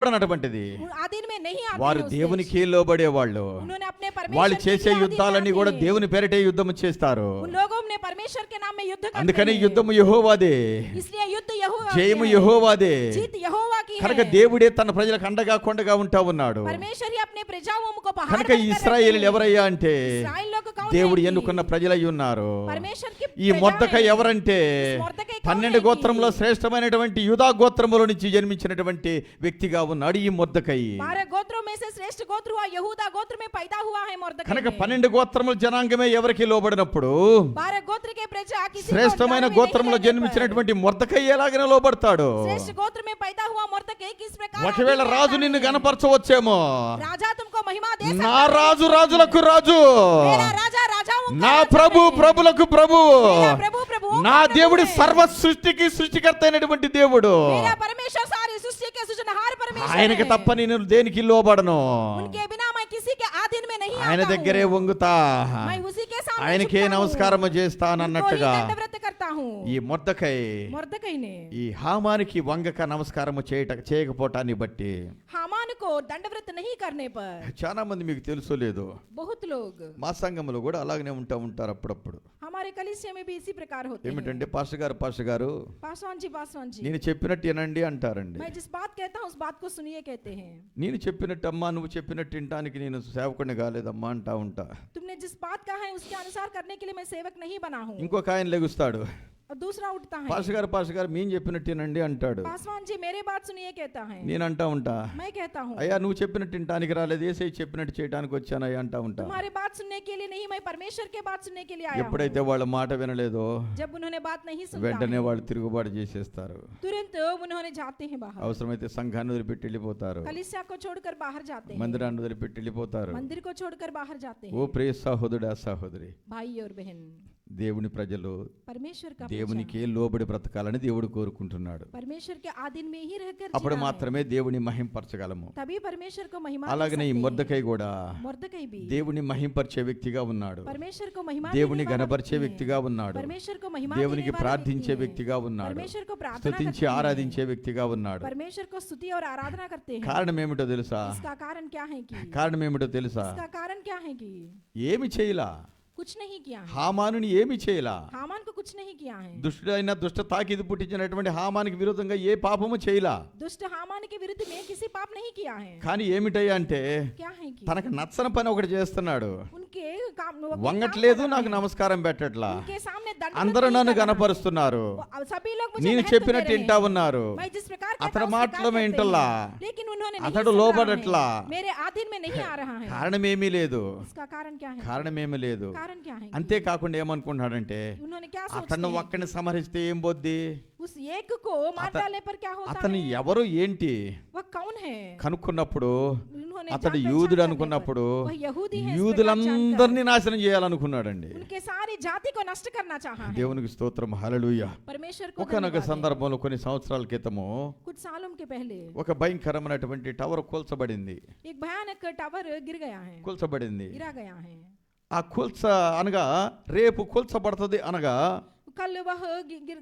అటువంటిది आधीन में नहीं आते వారు हैं उस దేవునికి देश। లోబడేవాళ్ళు. उन्होंने अपने వాళ్ళు परमेश्वर చేసే के लिए యుద్ధాలన్నీ आधीन కూడా आते దేవుని పేరిటే యుద్ధం చేస్తారు. हैं। उन लोगों ने परमेश्वर के नाम में युद्ध करते అందుకని हैं। యుద్ధము యెహోవాదే, इसलिए युद्ध यहोवा జయము की है। యెహోవాదే. जीत यहोवा की కనుక है। దేవుడే తన ప్రజలకు అండగా కొండగా ఉంటా ఉన్నాడు. परमेश्वर ही अपने प्रजाओं को पहाड़ కనుక बनकर ఇశ్రాయేలు रखते हैं। ఎవరయ్యా అంటే इस्राएल लोग कौन దేవుడు है कि? ఎన్నుకున్న ప్రజలై ఉన్నారు. परमेश्वर की ఈ प्रजा మొర్దెకై है। ఎవరంటే इस मोर्दकै कौन 12 है कि? గోత్రంలో శ్రేష్టమైనటువంటి యూదా గోత్రములో నుంచి జన్మించినటువంటి వ్యక్తిగా ఉన్నాడు ఈ మొర్దెకై. 12 गोत्रों में से श्रेष्ठ गोत्र हुआ यहूदा गोत्र में पैदा हुआ है मोर्दकै। కనుక 12 గోత్రముల జనాంగమే ఎవరికి లోబడినప్పుడు 12 गोत्र के प्रजा किसी को శ్రేష్టమైన अंडर में గోత్రంలో नहीं रहने पर। జన్మించినటువంటి మొర్దెకై ఎలాగైనా లోబడతాడు. श्रेष्ठ गोत्र में पैदा हुआ मोर्दकै किस प्रकार ఒకవేళ आदि में రాజు रहता నిన్ను है। గనపరచవచ్చేమో, राजा तुमको महिमा दे सकता నా है। రాజు రాజులకు రాజు, मेरा राजा राजाओं का నా राजा ప్రభు है। ప్రభులకు ప్రభు, मेरा प्रभु प्रभुओं నా का प्रभु దేవుడి है। సర్వ సృష్టికి సృష్టికర్త అయినటువంటి దేవుడు. मेरा परमेश्वर सारी सृष्टि के सृजनहार परमेश्वर ఆయనకి है। తప్ప నేను దేనికి లోబడను. उनके बिना मैं किसी के अधीन में नहीं ఆయన आता దగ్గరే हूँ। వంగుతా, मैं उसी के सामने ఆయనకే झुकता हूँ। నమస్కారం उनको ही చేస్తానన్నట్టుగా दंडवत करता हूँ। ఈ మొర్దెకై मोर्दकै ने ఈ హామానికి వంగక నమస్కారము చేయకపోవటాన్ని బట్టి हामान को दंडव्रत नहीं करने पर చాలా మంది మీకు తెలుసో లేదో बहुत लोग మా సంఘంలో కూడా అలాగనే ఉంటారు అప్పుడప్పుడు. हमारे कलीसिया में भी इसी प्रकार होते हैं। ఏమిటంటే పాస్టర్ గారు पासवान जी నేను చెప్పినట్టు వినండి అంటారండి. मैं जिस बात कहता हूँ उस बात को सुनिए कहते हैं। నేను చెప్పినట్టు అమ్మా నువ్వు చెప్పినట్టు వినటానికి నేను సేవకుడిని కాలేదమ్మా అంటా ఉంటా. तुमने जिस बात कहा है उसके अनुसार करने के लिए मैं सेवक नहीं बना हूँ। ఇంకొక ఆయన లెగుస్తాడు, और दूसरा उठता है పాస్టర్ గారు మేము చెప్పినట్టు వినండి అంటాడు. पासवान जी मेरे बात सुनिए कहता है। నేను అంటా ఉంటా, मैं कहता हूँ అయ్యా నువ్వు చెప్పినట్టు వినటానికి రాలేదు, యేసయ్య చెప్పినట్టు చేయడానికి వచ్చానయ్యా అంటా ఉంటా. तुम्हारे बात सुनने के लिए नहीं, मैं परमेश्वर के बात सुनने के लिए आया हूँ। ఎప్పుడైతే వాళ్ళ మాట వినలేదో जब उन्होंने बात नहीं सुनता వెంటనే है, వాళ్ళు తిరుగుబాటు చేసేస్తారు. तुरंत उन्होंने जाते हैं बाहर। అవసరమైతే సంఘాన్ని వదిలిపెట్టి వెళ్ళిపోతారు, कलीसिया को छोड़कर बाहर जाते हैं, మందిరాన్ని వదిలిపెట్టి వెళ్ళిపోతారు. मंदिर को छोड़कर बाहर जाते ఓ हैं। ప్రియ సహోదరుడా సహోదరి, भाई और बहन, దేవుని ప్రజలు परमेश्वर का దేవునికి లోబడి బ్రతకాలని దేవుడు కోరుకుంటున్నాడు. परमेश्वर के आधीन में ही रहकर అప్పుడు जीना है। మాత్రమే దేవుని మహింపరచగలము. तभी परमेश्वर को महिमा दे అలాగనే ఈ सकते हैं। మొర్దెకై కూడా मोर्दकै भी దేవుని మహింపరిచే వ్యక్తిగా ఉన్నాడు, परमेश्वर को महिमा దేవుని देने वाला గణపరిచే व्यक्ति వ్యక్తిగా है। ఉన్నాడు, परमेश्वर को महिमा దేవునికి देने वाला ప్రార్థించే व्यक्ति है। వ్యక్తిగా ఉన్నాడు, परमेश्वर को प्रार्थना స్తుతించి करते हैं। ఆరాధించే వ్యక్తిగా ఉన్నాడు. परमेश्वर को स्तुति और आराधना करते हैं। కారణం ఏమిటో తెలుసా? इसका कारण क्या है कि కారణం ఏమిటో తెలుసా? इसका कारण क्या है कि ఏమి చేయలా, कुछ नहीं किया है। హామానుని ఏమి చేయలా. हामान को कुछ नहीं किया है। దుష్టుడైన దుష్ట తాకిది పుట్టించినటువంటి హామానికి విరుద్ధంగా ఏ పాపము చేయలా. दुष्ट हामान के विरुद्ध में किसी पाप नहीं किया है। కానీ ఏమిటయ్యా అంటే क्या है कि తనకు నచ్చని పని ఒకటి చేస్తున్నాడు. उनके काम वो अपने వంగట్లేదు, काम कर నాకు रहे हैं। నమస్కారం పెట్టట్లా, उनके सामने दंड అందరూ नहीं నన్ను कर रहा है। గనపరుస్తున్నారు, अब सभी लोग मुझे నేను महत्व చెప్పినట్టు दे रहे వింటా हैं। ఉన్నారు, मैं जिस प्रकार कहता అతడు हूं, उस మాటలు प्रकार करते వింటలా, हैं। लेकिन उन्होंने नहीं అతడు सुन रहा లోబడట్లా. है। मेरे आधीन में नहीं आ रहा है। కారణమేమీ లేదు, इसका कारण क्या है? కారణమేమీ లేదు. कारण क्या है? అంతేకాకుండా ఏమనుకుంటున్నాడంటే उन्होंने क्या అతను सोचते हैं? ఒక్కడిని సంహరిస్తే ఏం పోద్ది, उस एक को मार अत- डालने पर क्या होता అతను है? ఎవరు ఏంటి वह कौन है? కనుక్కున్నప్పుడు उन्होंने అతడు जान యూదుడు पहचान అనుకున్నప్పుడు करने पर, वह यहूदी है इस प्रकार యూదులందరినీ जानकर, నాశనం చేయాలనుకున్నాడండి. उनके सारी जाति को नष्ट करना चाहा है। దేవునికి స్తోత్రం, హల్లెలూయా. परमेश्वर को ఒకనొక धन्यवाद है। సందర్భంలో కొన్ని సంవత్సరాల క్రితము कुछ सालों के पहले ఒక భయంకరమైనటువంటి టవర్ కూల్చబడింది. एक भयानक टावर गिर गया है, కూల్చబడింది. गिरा गया है। ఆ కూల్చ అనగా రేపు కూల్చబడుతుంది అనగా कल वह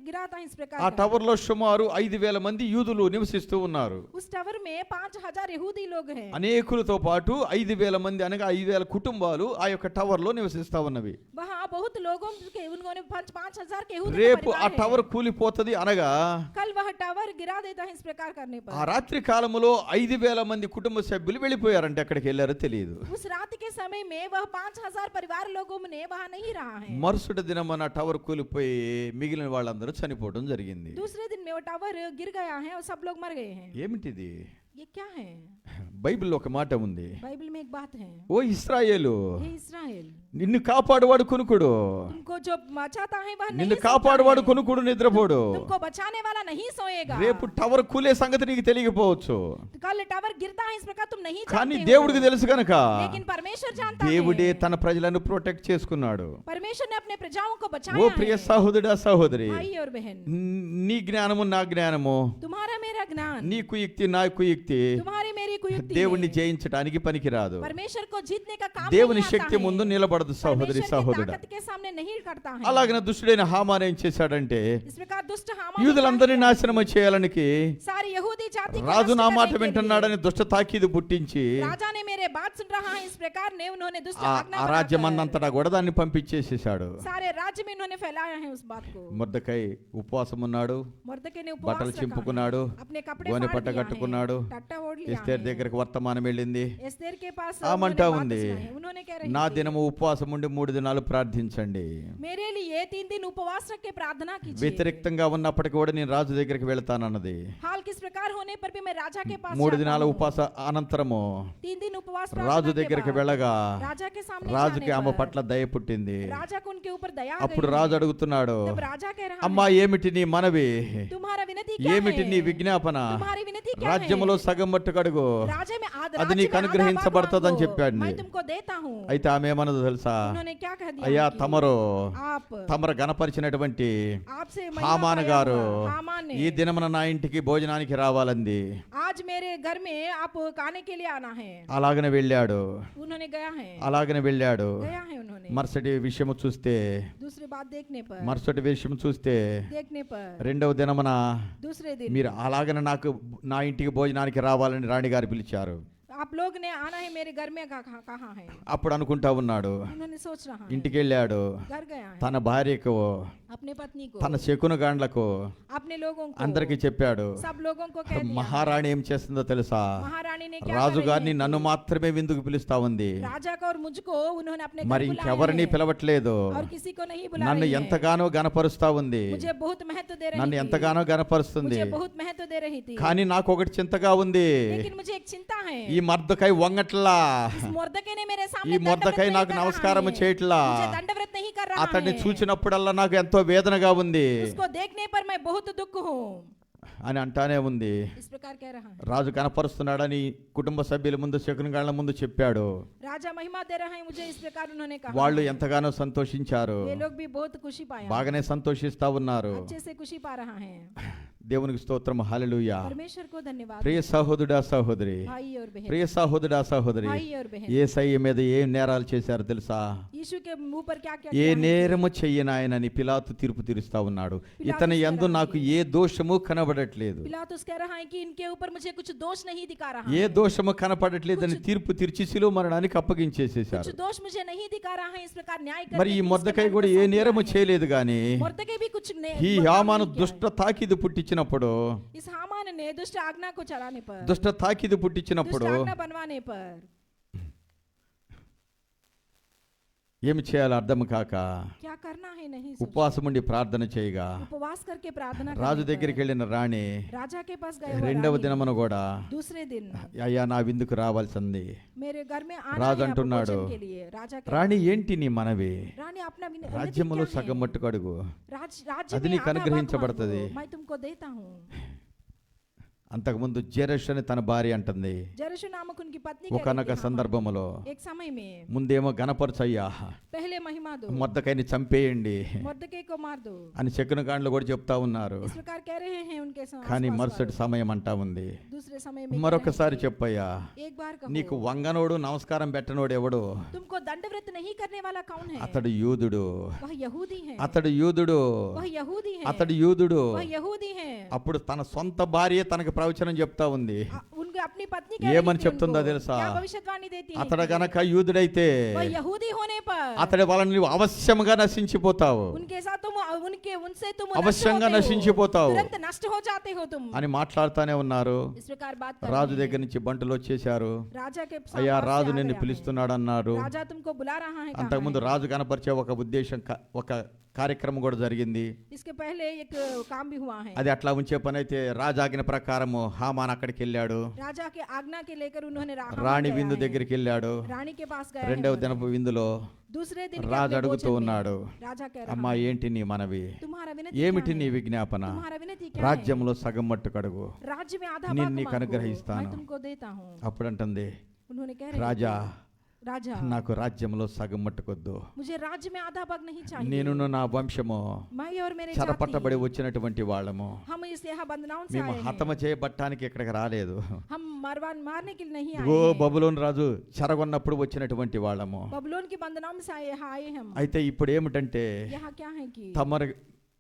गिरा था इस प्रकार ఆ का। టవర్ లో సుమారు 5,000 మంది యూదులు నివసిస్తూ ఉన్నారు. उस टावर में 5,000 यहूदी लोग हैं। అనేకులతో పాటు 5,000 మంది అనగా 5,000 కుటుంబాలు ఆ యొక్క టవర్ లో నివసిస్తా ఉన్నవి. वहाँ बहुत लोगों के उन्होंने 5,000 के यहूदी का రేపు ఆ परिवार है। టవర్ కూలిపోతుంది అనగా कल वह टावर गिरा देता है इस प्रकार करने ఆ पर। రాత్రి కాలములో 5,000 మంది కుటుంబ సభ్యులు వెళ్ళిపోయారంటే ఎక్కడికి వెళ్ళారో తెలియదు. उस रात के समय में वह 5,000 परिवार लोगों में वहाँ नहीं रहा है। మరుసటి దినమన టవర్ కూలిపోయి మిగిలిన వాళ్ళందరూ చనిపోవడం జరిగింది. दूसरे दिन में वो टावर गिर गया है और सब लोग मर गए हैं। ఏమిటిది? ये क्या है? బైబిల్లో ఒక మాట ఉంది, बाइबल में एक बात है, ఓ ఇశ్రాయేలు हे इस्राएल, నిన్ను కాపాడువాడు కొనుకుడు, तुमको जो बचाता है वह నిన్ను नहीं కాపాడువాడు सोता है। కొనుకుడు నిద్రపోడు. तुमको बचाने वाला नहीं सोएगा। రేపు టవర్ కూలే సంగతి నీకు తెలియకపోవచ్చు, कल टावर गिरता है इस प्रकार तुम नहीं కానీ जानते దేవుడికి हो। తెలుసు కనుక लेकिन परमेश्वर जानता దేవుడే है। తన ప్రజలను ప్రొటెక్ట్ చేసుకున్నాడు. परमेश्वर ने अपने प्रजाओं को ఓ बचाया ప్రియ है। సహోదరుడా సహోదరి, भाई और बहन, నీ జ్ఞానము నా జ్ఞానము, तुम्हारा मेरा ज्ञान, నీ కుయుక్తి నా కుయుక్తి तुम्हारी मेरी कुयुक्ति దేవుణ్ణి है। జయించడానికి పనికిరాదు. परमेश्वर को जीतने का काम దేవుని नहीं आता శక్తి है। ముందు నిలబడదు సహోదరి परमेश्वर की సహోదరుడా. ताकत के सामने नहीं करता है। అలాగనే దుష్టుడైన హామాన్ ఏం చేశాడంటే इस प्रकार दुष्ट हामान యూదులందరినీ నాశనం చేయాలనికి सारी यहूदी जाति को రాజు नष्ट నా करने మాట के लिए। వింటున్నాడని దుష్ట తాకీదు పుట్టించి राजा ने मेरे बात सुन रहा है इस प्रकार ने उन्होंने दुष्ट ఆ आज्ञा ఆ बनाकर రాజ్యమందంతటా కూడా దాన్ని పంపించేసేసాడు. सारे राज्य में इन्होंने फैलाया है उस बात को। మొర్దెకై ఉపవాసం ఉన్నాడు, मुर्दके ने उपवास బట్టలు रखा చింపుకున్నాడు, है, अपने कपड़े గోనె फाड़ పట్ట दिया है, కట్టుకున్నాడు. टट्टा ओढ़ लिया ఎస్తేర్ है। దగ్గరకు వర్తమానం వెళ్ళింది. एस्तेर के पास ఆమంటా उन्होंने बात ఉంది, सुनाई। उन्होंने कह रही నా थी, దినము ఉపవాసం ఉండి 3 దినాలు ప్రార్థించండి. मेरे लिए 3 दिन उपवास रख के प्रार्थना कीजिए। వ్యతిరేక్తంగా ఉన్నప్పటికీ కూడా నేను రాజు దగ్గరికి వెళ్తానన్నది. हाल किस प्रकार होने पर भी मैं राजा के पास 3 जाता దినాల हूँ। ఉపవాస అనంతరము 3 दिन उपवास రాజు प्रार्थना के దగ్గరికి बाद వెళ్ళగా राजा के सामने రాజుకి जाने ఆమె पर పట్ల దయ పుట్టింది. राजा को उनके ऊपर दया आ అప్పుడు गई। రాజు అడుగుతున్నాడు, तब राजा कह रहा అమ్మా ఏమిటి నీ మనవి, है, तुम्हारा विनती क्या ఏమిటి నీ है? విజ్ఞాపన, तुम्हारी विनती क्या రాజ్యములో है? సగం మట్టుకు అడుగు, राज्य में అది నీకు అనుగ్రహించబడుతుందని చెప్పాడు. मैं तुमको देता हूँ। అయితే ఆమె ఏమన్నదో తెలుసా, उन्होंने क्या कह दिया అయ్యా कि తమరు आप తమరు గణపరిచినటువంటి आपसे హామాన్ महिमा గారు पाया हुआ हामान ने ఈ దినమున నా ఇంటికి భోజనానికి రావాలంది. आज मेरे घर में आप खाने के लिए आना है। అలాగనే వెళ్ళాడు, उन्होंने गया है అలాగనే వెళ్ళాడు. गया है उन्होंने। మరుసటి విషయము చూస్తే दूसरी बात देखने पर మరుసటి విషయం చూస్తే देखने पर రెండవ దినమున दूसरे दिन మీరు అలాగనే నాకు నా ఇంటికి భోజనానికి రావాలని రాణిగారు పిలిచారు. आप लोग ने आना है मेरे घर में कहाँ है। అప్పుడు అనుకుంటా ఉన్నాడు, उन्होंने सोच रहा है ఇంటికి వెళ్ళాడు, घर गया है తన భార్యకు अपने पत्नी को తన శకునగాండ్లకు अपने लोगों को అందరికీ చెప్పాడు, सब लोगों को कह दिया। మహారాణి ఏం చేస్తుందో తెలుసా, महारानी ने क्या రాజు कर रही గారిని है? నన్ను మాత్రమే విందుకు పిలుస్తా ఉంది, राजा को और मुझको उन्होंने अपने घर మరి बुलाया ఇంకెవరిని है పిలవట్లేదు, और किसी को नहीं बुला నన్ను रही है। ఎంతగానో గనపరుస్తా ఉంది, मुझे बहुत महत्व दे रही నన్ను थी। ఎంతగానో గనపరుస్తుంది. मुझे बहुत महत्व दे रही थी। కానీ నాకు ఒకటి చింతగా ఉంది, लेकिन मुझे एक चिंता है। ఈ మర్దకై వంగట్లా, इस मोर्दके ने मेरे ఈ सामने మొర్దకై दंडवत నాకు नहीं कर నమస్కారం रहा है। చేయట్లా, मुझे दंडवत नहीं कर रहा అతన్ని है। చూసినప్పుడల్లా నాకు ఎంతో వేదనగా ఉంది उसको देखने पर मैं बहुत दुख हूँ। అని అంటానే ఉంది. इस प्रकार कह रहा है। రాజు కనపరుస్తున్నాడని కుటుంబ సభ్యుల ముందు శకునగాళ్ల ముందు చెప్పాడు. राजा महिमा दे रहा है मुझे इस प्रकार उन्होंने कहा। వాళ్ళు ఎంతగానో సంతోషించారు, ये लोग भी बहुत खुशी पाया। బాగానే సంతోషిస్తా ఉన్నారు. अच्छे से खुशी पा रहा है। దేవునికి స్తోత్రం, హల్లెలూయా. परमेश्वर को धन्यवाद। ప్రియ సహోదరుడా సహోదరి, भाई और बहन, ప్రియ సహోదరుడా సహోదరి, भाई और बहन, యేసయ్య మీద ఏం నేరాలు చేశారు తెలుసా, यीशु के मुंह पर क्या क्या ఏ किया है? నేరము చెయ్యనాయనని పిలాతు తీర్పు తీరుస్తా ఉన్నాడు. ఇతని యందు నాకు ఏ దోషము కనబడట్లేదు, पिलातुस कह रहा है कि इनके ऊपर मुझे कुछ दोष नहीं दिखा रहा ఏ है। దోషము కనపడట్లేదని తీర్పు తీర్చి శిలువ మరణానికి అప్పగించేసేశారు. कुछ दोष मुझे नहीं दिखा रहा है। इस प्रकार न्याय మరి ఈ करके మొర్దెకై इसके కూడా बारे ఏ में నేరము साफ చేయలేదు గాని किया है। मोर्दके भी कुछ ఈ बदनाम హామాను नहीं किया దుష్ట తాకిదు పుట్టించినప్పుడు है। इस हामान ने दुष्ट आज्ञा को चलाने पर, దుష్ట తాకిదు दुष्ट పుట్టించినప్పుడు आज्ञा बनवाने पर ఏమి చేయాలో అర్థం కాక क्या करना है नहीं सोचा। ఉపవాసం ఉండి ప్రార్థన చేయగా उपवास करके प्रार्थना రాజు करने దగ్గరికి पर, వెళ్ళిన రాణి राजा के पास गए हुए రెండవ रानी, దినమున కూడా दूसरे दिन అయ్యా నా విందుకు రావాల్సింది. मेरे घर में आना రాజు है आपको అంటున్నాడు, भोजन के लिए। राजा कह రాణి ఏంటి నీ మనవి, रानी अपना विनती రాజ్యములో क्या है? సగం మట్టుకు అడుగు, राज्य అది में నీకు आधा भाग అనుగ్రహించబడుతుంది. मांगो, मैं तुमको देता हूँ। అంతకుముందు జెరష్ అని తన భార్య అంటుంది. जरशु नामक उनकी पत्नी कह रही ఒకనొక थी, हाँ, సందర్భములో एक समय में ముందేమో గణపరచయ్యా, पहले महिमा दो, మొర్దెకైని చంపేయండి मोर्दके को मार दो। అని శకునగాండ్లు కూడా చెప్తా ఉన్నారు. इस प्रकार कह रहे हैं उनके కానీ आसपास మరుసటి वाले। సమయం అంటా ఉంది, दूसरे समय में कह మరొకసారి रहे हैं, చెప్పయ్యా, एक बार నీకు कहो, వంగనోడు నమస్కారం పెట్టనోడు ఎవడు, तुमको दंडव्रत नहीं करने वाला कौन है? అతడు యూదుడు, वह यहूदी है। అతడు యూదుడు, वह यहूदी है। అతడు యూదుడు. वह यहूदी है। అప్పుడు తన సొంత భార్య తనకు ప్రవచనం చెప్తా ఉంది. उनके अपनी पत्नी ఏమని చెప్తుందో తెలుసా, क्या भविष्यवाणी देती है? అతడు గనక యూదుడైతే वह यहूदी होने पर అతడి వలన నీవు అవశ్యముగా నశించిపోతావు उनके साथ तुम उनसे तुम అవశ్యంగా नष्ट होते हो। నశించిపోతావు तुरंत नष्ट हो जाते हो तुम। అని మాట్లాడుతానే ఉన్నారు. इस प्रकार बात कर రాజు रहे దగ్గర నుంచి బంటులు వచ్చేశారు. हैं। రాजा के అయ్యా पास से రాజు आ నిన్ను गया है। పిలుస్తున్నాడు అన్నారు. राजा तुमको बुला रहा है कहा అంతకుముందు है। రాజు కనపరిచే ఒక ఉద్దేశం ఒక కార్యక్రమం కూడా జరిగింది. इसके पहले एक काम भी हुआ है। అది అట్లా ఉంచే పని అయితే రాజాజ్ఞ ప్రకారము హామాన్ అక్కడికి వెళ్ళాడు. राजा के आज्ञा के लेकर उन्होंने రాణి విందు దగ్గరికి వెళ్ళాడు. रानी के पास गया రెండవ है। దినపు విందులో दूसरे दिन के రాజు अपने అడుగుతూ भोजन में ఉన్నాడు, राजा कह रहा అమ్మా है, ఏంటి నీ మనవి, तुम्हारा विनती ఏమిటి क्या నీ है? విజ్ఞాపన, तुम्हारा विनती क्या है? రాజ్యంలో సగం మట్టు కడుగు, राज्य में आधा నేను भाग నీకు मांगो, అనుగ్రహిస్తాను. मैं तुमको देता हूँ। అప్పుడు అంటుంది, उन्होंने कह रहे రాజా राजा, నాకు రాజ్యంలో సగం మట్టుకొద్దు, मुझे राज्य में आधा भाग नहीं चाहिए। నేను నా వంశము मैं और मेरे చెరపట్టబడి जाति, వచ్చినటువంటి వాళ్ళము, हम इस यहाँ बंधनाओं से మేము आए हैं। హతమ చేయబట్టానికి ఇక్కడికి రాలేదు. हम मारने के लिए नहीं आए ఇదిగో हैं। బబులోను రాజు చెరగొన్నప్పుడు వచ్చినటువంటి వాళ్ళము. बबुलोन की बंधनाओं में से आए हम। అయితే ఇప్పుడు ఏమిటంటే यहाँ क्या है कि తమరు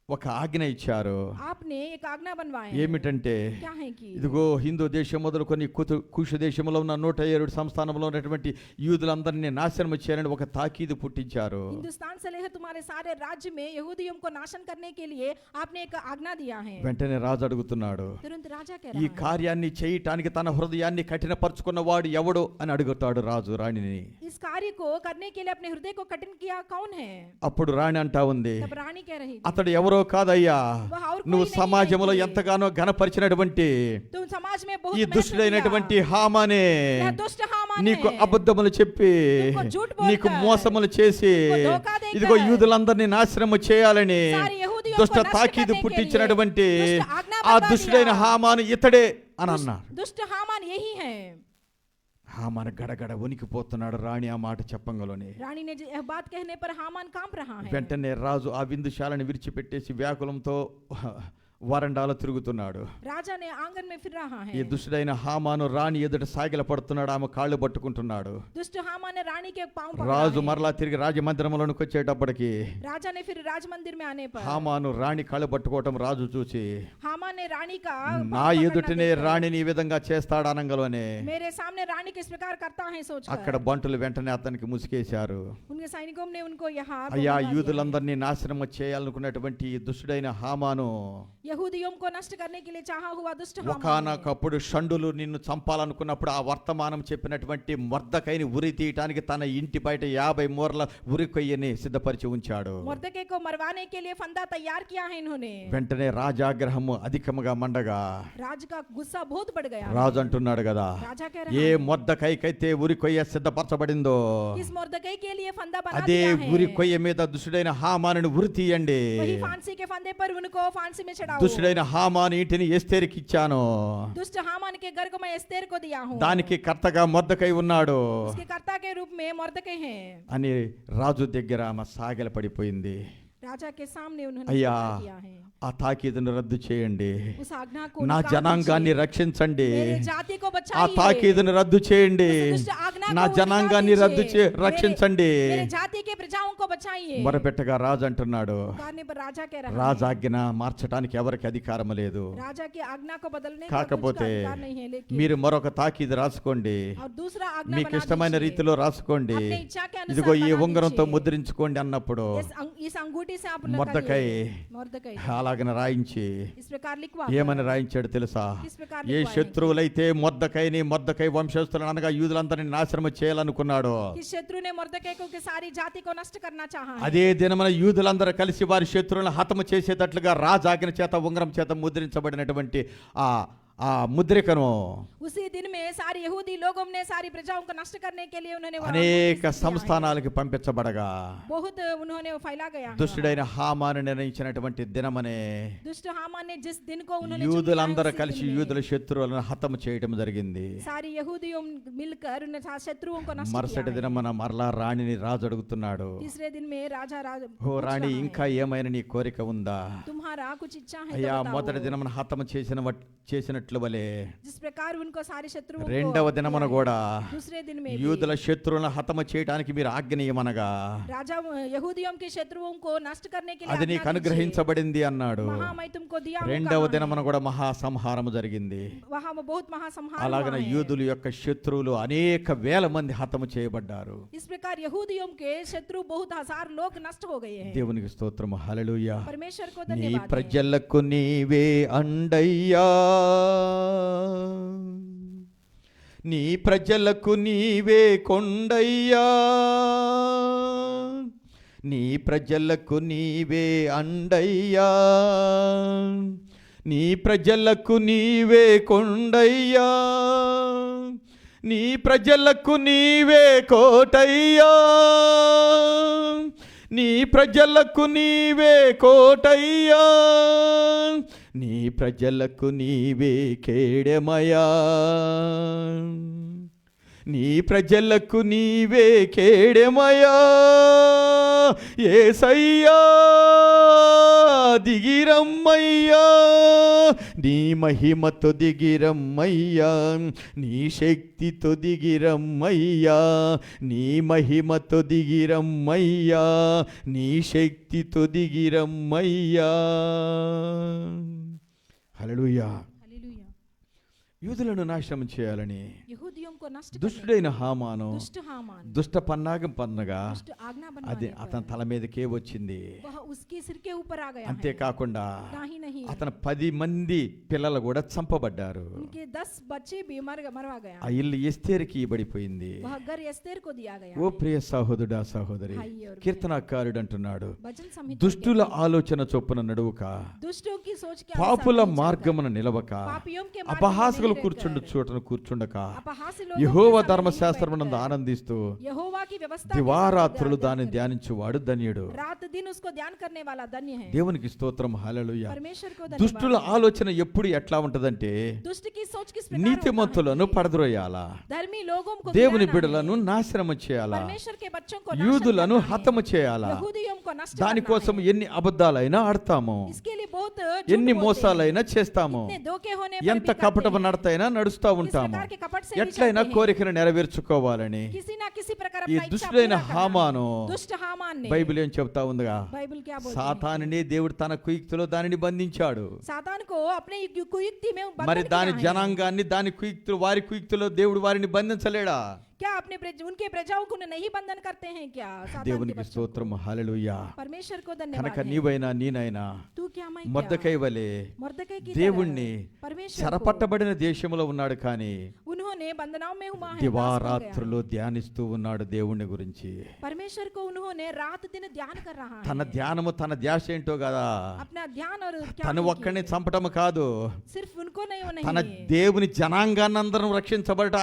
ఒక ఆజ్ఞ ఇచ్చారు. आपने एक आज्ञा बनवाए हैं। ఏమిటంటే क्या है कि ఇదిగో హిందూ దేశం మొదలుకొని కుషు దేశంలో ఉన్న 107 సంస్థానంలో ఉన్నటువంటి యూదులందరినీ నాశనం చేయాలని ఒక తాకీదు పుట్టించారు. हिंदुस्तान से लेकर तुम्हारे सारे राज्य में यहूदियों को नाशन करने के लिए आपने एक आज्ञा दिया है। వెంటనే రాజు అడుగుతున్నాడు, तुरंत राजा कह ఈ रहा है, కార్యాన్ని చేయటానికి తన హృదయాన్ని కఠినపరుచుకున్న వాడు ఎవడు అని అడుగుతాడు రాజు రాణిని. इस कार्य को करने के लिए अपने हृदय को कठिन किया कौन है? అప్పుడు రాణి అంటా ఉంది, तब रानी कह रही थी, అతడు ఎవరో కాదయ్యా, वह और कोई నువ్వు नहीं సమాజంలో है कि ఎంతగానో ఘనపరిచినటువంటి तुम समाज में बहुत ఈ महत्व దుష్టుడైనటువంటి दिया। హామానే यह दुष्ट हामान నీకు है। అబద్ధములు చెప్పి तुमको झूठ बोलकर, నీకు మోసములు చేసి तुमको धोखा देकर, ఇదిగో యూదులందరినీ నాశనము చేయాలని सारे यहूदियों को దుష్ట नष्ट తాకీదు करने के పుట్టించినటువంటి लिए दुष्ट आज्ञा ఆ बनवा దుష్టుడైన दिया। హామాను ఇతడే అని అన్నారు. दुष्ट हामान यही है। హామాను గడగడ వణికిపోతున్నాడు రాణి ఆ మాట చెప్పంగలోనే. रानी ने यह बात कहने पर हामान कांप रहा है। వెంటనే రాజు ఆ విందుశాలని విడిచిపెట్టేసి వ్యాకులంతో వరండాలో తిరుగుతున్నాడు. राजा ने आंगन में फिर रहा ఈ है। దుష్టుడైన హామాను రాణి ఎదుట సాగిల పడుతున్నాడు, ఆమె కాళ్ళు పట్టుకుంటున్నాడు. दुष्ट हामान ने रानी के पांव पकड़ा రాజు है। మరలా తిరిగి రాజమందిరంలోనికి వచ్చేటప్పటికి राजा ने फिर राज मंदिर में आने पर హామాను రాణి కాళ్ళు పట్టుకోవటం రాజు చూసి, हामान ने रानी का నా पांव ఎదుటనే पकड़ना देखकर, రాణిని ఈ విధంగా చేస్తాడు అనగలోనే मेरे सामने रानी किस प्रकार करता है అక్కడ सोचकर బంటులు వెంటనే అతనికి ముసుకేశారు. उनके सैनिकों ने उनको यहाँ అయ్యా, बंधवा दिया है। యూదులందరినీ నాశనం చేయాలనుకున్నటువంటి ఈ దుష్టుడైన హామాను यहूदियों को नष्ट करने के लिए चाहा हुआ दुष्ट हामान है। ఒకానొకప్పుడు షండులు నిన్ను చంపాలనుకున్నప్పుడు ఆ వర్తమానం చెప్పినటువంటి మొర్దకైని ఉరి తీయటానికి తన ఇంటి బయట 50 మూరల ఉరి కొయ్యని సిద్ధపరిచి ఉంచాడు. मुर्दके को मरवाने के लिए फंदा तैयार किया है इन्होंने। వెంటనే రాజాగ్రహము అధికముగా మండగా राज का गुस्सा बहुत बढ़ गया है। రాజు అంటున్నాడు కదా, राजा कह ఏ रहा है, మొర్దకైకైతే ఉరి కొయ్య సిద్ధపరచబడిందో किस मुर्दके के लिए फंदा बना అదే दिया है, ఉరి కొయ్య మీద దుష్టుడైన హామానుని ఉరి తీయండి. वही फांसी के फंदे पर उनको फांसी में चढ़ाओ। దుష్టుడైన హామాను ఇంటిని ఎస్తేరుకి ఇచ్చాను, दुष्ट हामान के घर को मैं एस्तेर को दिया हूँ, దానికి కర్తగా మొర్దకై ఉన్నాడు उसके कर्ता के रूप में मुर्दके हैं। అని రాజు దగ్గర ఆమె సాగిల పడిపోయింది. राजा के सामने उन्होंने అయ్యా, स्वीकार किया है। ఆ తాకీదును రద్దు చేయండి, उस आज्ञा को నా निकाल జనాంగాన్ని दीजिए। రక్షించండి, मेरे जाति को ఆ बचाइए। తాకీదును రద్దు చేయండి, उस दुष्ट आज्ञा నా को జనాంగాన్ని निकाल రద్దు दीजिए। రక్షించండి मेरे जाति के प्रजाओं को बचाइए। మొరపెట్టగా రాజు అంటున్నాడు, पुकारने पर राजा कह रहा है, రాజాజ్ఞ మార్చడానికి ఎవరికి అధికారం లేదు, राजा की आज्ञा को बदलने का కాకపోతే कुछ अधिकार नहीं है, लेकिन మీరు మరొక తాకీదు రాసుకోండి, और दूसरा आज्ञा మీకు बना ఇష్టమైన दीजिए। రీతిలో రాసుకోండి, अपने इच्छा के अनुसार ఇదిగో ఈ बना ఉంగరంతో दीजिए। ముద్రించుకోండి అన్నప్పుడు इस अंगूठी से आप మొర్దకై मुर्दकै అలాగన రాయించి इस प्रकार लिखवा ఏమని రాయించాడు తెలుసా, किस प्रकार ఏ लिखवाए శత్రువులైతే మొర్దకై వంశస్థులను అనగా యూదులందరినీ నాశనం చేయాలనుకున్నాడు, कि शत्रु ने मुर्दकै को की सारी जाति को नष्ट करना चाहा है। అదే దినమున యూదులందరూ కలిసి వారి శత్రువులను హతము చేసేటట్లుగా రాజాజ్ఞ చేత ఉంగరం చేత ముద్రించబడినటువంటి ఆ ఆ ముద్రికను उसी दिन में सारे यहूदी लोगों ने सारी प्रजाओं को नष्ट करने के लिए उन्होंने वह అనేక मुद्रित किया है। సంస్థానాలకు పంపించబడగా बहुत उन्होंने वो फैला गया है। దుష్టుడైన హామాను నిర్ణయించినటువంటి దినమనే दुष्ट हामान ने जिस दिन को उन्होंने चुना है, యూదులందరూ उसी కలిసి दिन में యూదుల శత్రువులను హతము చేయడం జరిగింది. सारी यहूदियों मिलकर उन शत्रुओं को नष्ट మరుసటి किया है। దినమున మరలా రాణిని రాజు అడుగుతున్నాడు, तीसरे दिन में राजा ఓ రాణి, ఇంకా ఏమైనా నీ కోరిక ఉందా? तुम्हारा कुछ इच्छा है అయ్యా, तो बताओ। మొదటి దినమున హతము చేసినట్లు వలె जिस प्रकार उनको सारे शत्रुओं को రెండవ దినమున కూడా दूसरे दिन में भी యూదుల శత్రువులను హతము చేయడానికి మీరు ఆజ్ఞనీయమనగా राजा यहूदियों के शत्रुओं को नष्ट करने के लिए అది నీకు आज्ञा दीजिए। అనుగ్రహించబడింది అన్నాడు. वहाँ मैं तुमको दिया हूँ రెండవ कहा है। దినమున కూడా మహాసంహారము జరిగింది. वहाँ वो बहुत महासंहार అలాగన हुआ है। యూదుల యొక్క శత్రువులు అనేక వేల మంది హతము చేయబడ్డారు. इस प्रकार यहूदियों के शत्रु बहुत हजार लोग नष्ट हो गए हैं। దేవునికి స్తోత్రము, హల్లెలూయా. परमेश्वर को నీ धन्यवाद है। ప్రజలకు నీవే అండయ్యా, నీ ప్రజలకు నీవే కొండయ్యా, నీ ప్రజలకు నీవే అండయ్యా, నీ ప్రజలకు నీవే కొండయ్యా, నీ ప్రజలకు నీవే కోటయ్యా, నీ ప్రజలకు నీవే కోటయ్యా, నీ ప్రజలకు నీవే కేడెమయా, నీ ప్రజలకు నీవే కేడెమయా యేసయ్యా దిగిరమ్మయ్యా నీ మహిమతో దిగిరమ్మయ్యా నీ శక్తితో దిగిరమ్మయ్యా నీ మహిమతో దిగిరమ్మయ్యా నీ శక్తితో దిగిరమ్మయ్యా హల్లెలూయా हालेलुया యూదులను నాశనం చేయాలని यहूदियों को नष्ट దుష్టుడైన హామాను दुष्ट हामान దుష్ట పన్నాగం పన్నగా दुष्ट आज्ञा అది बनवाने అతని తల మీదకే వచ్చింది. वह उसके सिर के ऊपर आ गया है అంతేకాకుండా ना ही नहीं అతను 10 మంది పిల్లలు కూడా చంపబడ్డారు. उनके 10 बच्चे भी मरवा गया ఆ ఇల్లు ఎస్తేరుకి ఇవ్వబడిపోయింది. वह घर एस्तेर को दिया गया ఓ ప్రియ సహోదరుడా సహోదరి, भाई और కీర్తనకారుడు అంటున్నాడు, भजन संहिता దుష్టుల ఆలోచన చొప్పున నడువుక दुष्टों की सोच के పాపుల अनुसार नहीं మార్గమున నిలవక पापियों के मार्ग में అపహాసకులు नहीं కూర్చుండు रहकर, చోటను కూర్చుండక अपहासी लोगों యెహోవా के सामने नहीं ధర్మశాస్త్రమునందు बैठकर, ఆనందిస్తూ यहोवा की व्यवस्था के साथ దివారాత్రులు ध्यान దాన్ని करें। ధ్యానించువాడు ధన్యుడు. रात दिन उसको ध्यान करने वाला धन्य है దేవునికి స్తోత్రం హల్లెలూయా. परमेश्वर को దుష్టుల धन्यवाद ఆలోచన ఎప్పుడు ఎట్లా ఉంటదంటే दुष्ट की सोच किस प्रकार నీతిమంతులను होता है? పడద్రోయాలా, धर्मी लोगों को దేవుని गिराना బిడ్డలను है। నాశనము చేయాలా, परमेश्वर के बच्चों को యూదులను नाश करना है। హతము చేయాలా. यहूदियों को नष्ट దానికోసం करना है। ఎన్ని అబద్ధాలైనా ఆడతాము, इसके लिए बहुत झूठ ఎన్ని बोलते మోసాలైనా చేస్తాము, हैं। इतने धोखे होने पर ఎంత भी करते కపట हैं। నడతైనా నడుస్తూ किस ఉంటాము, प्रकार के कपट से भी ఎట్లయినా चलते हैं। కోరికను నెరవేర్చుకోవాలని. किसी ना किसी प्रकार ఈ अपना इच्छा దుష్టుడైన पूरा करना। హామాను दुष्ट हामान ने బైబిల్ ఏం చెప్తా ఉందిగా, बाइबल क्या बोलती है? సాతానుని దేవుడు తన కుయుక్తిలో దానిని బంధించాడు. सातान को अपने कुयुक्ति में మరి बंधन దాని किया है। జనాంగాన్ని దాని కుయుక్తులు వారి కుయుక్తిలో దేవుడు వారిని బంధించలేడా? क्या अपने उनके प्रजाओं को नहीं बंधन करते हैं क्या? सातान के దేవునికి बच्चों को। స్తోత్రం హల్లెలూయా. परमेश्वर को కనుక धन्यवाद है। నీవైనా నేనైనా तू क्या मैं మొర్దెకై వలె मुर्दकै की దేవుణ్ణి तरह परमेश्वर को చెరపట్టబడిన దేశంలో ఉన్నాడు, కానీ उन्होंने बंधनाओं में हुआ है, दास हो गया। దివారాత్రులు ధ్యానిస్తూ ఉన్నాడు దేవుణ్ణి గురించి. परमेश्वर को उन्होंने रात दिन ध्यान कर रहा తన है। ధ్యానము తన ధ్యాస ఏంటో కదా, अपना ध्यान और क्या తను है ఒక్కడిని कि చంపటం కాదు, सिर्फ उनको नहीं वो తన नहीं దేవుని జనాంగాన్ని అందరం రక్షించబడట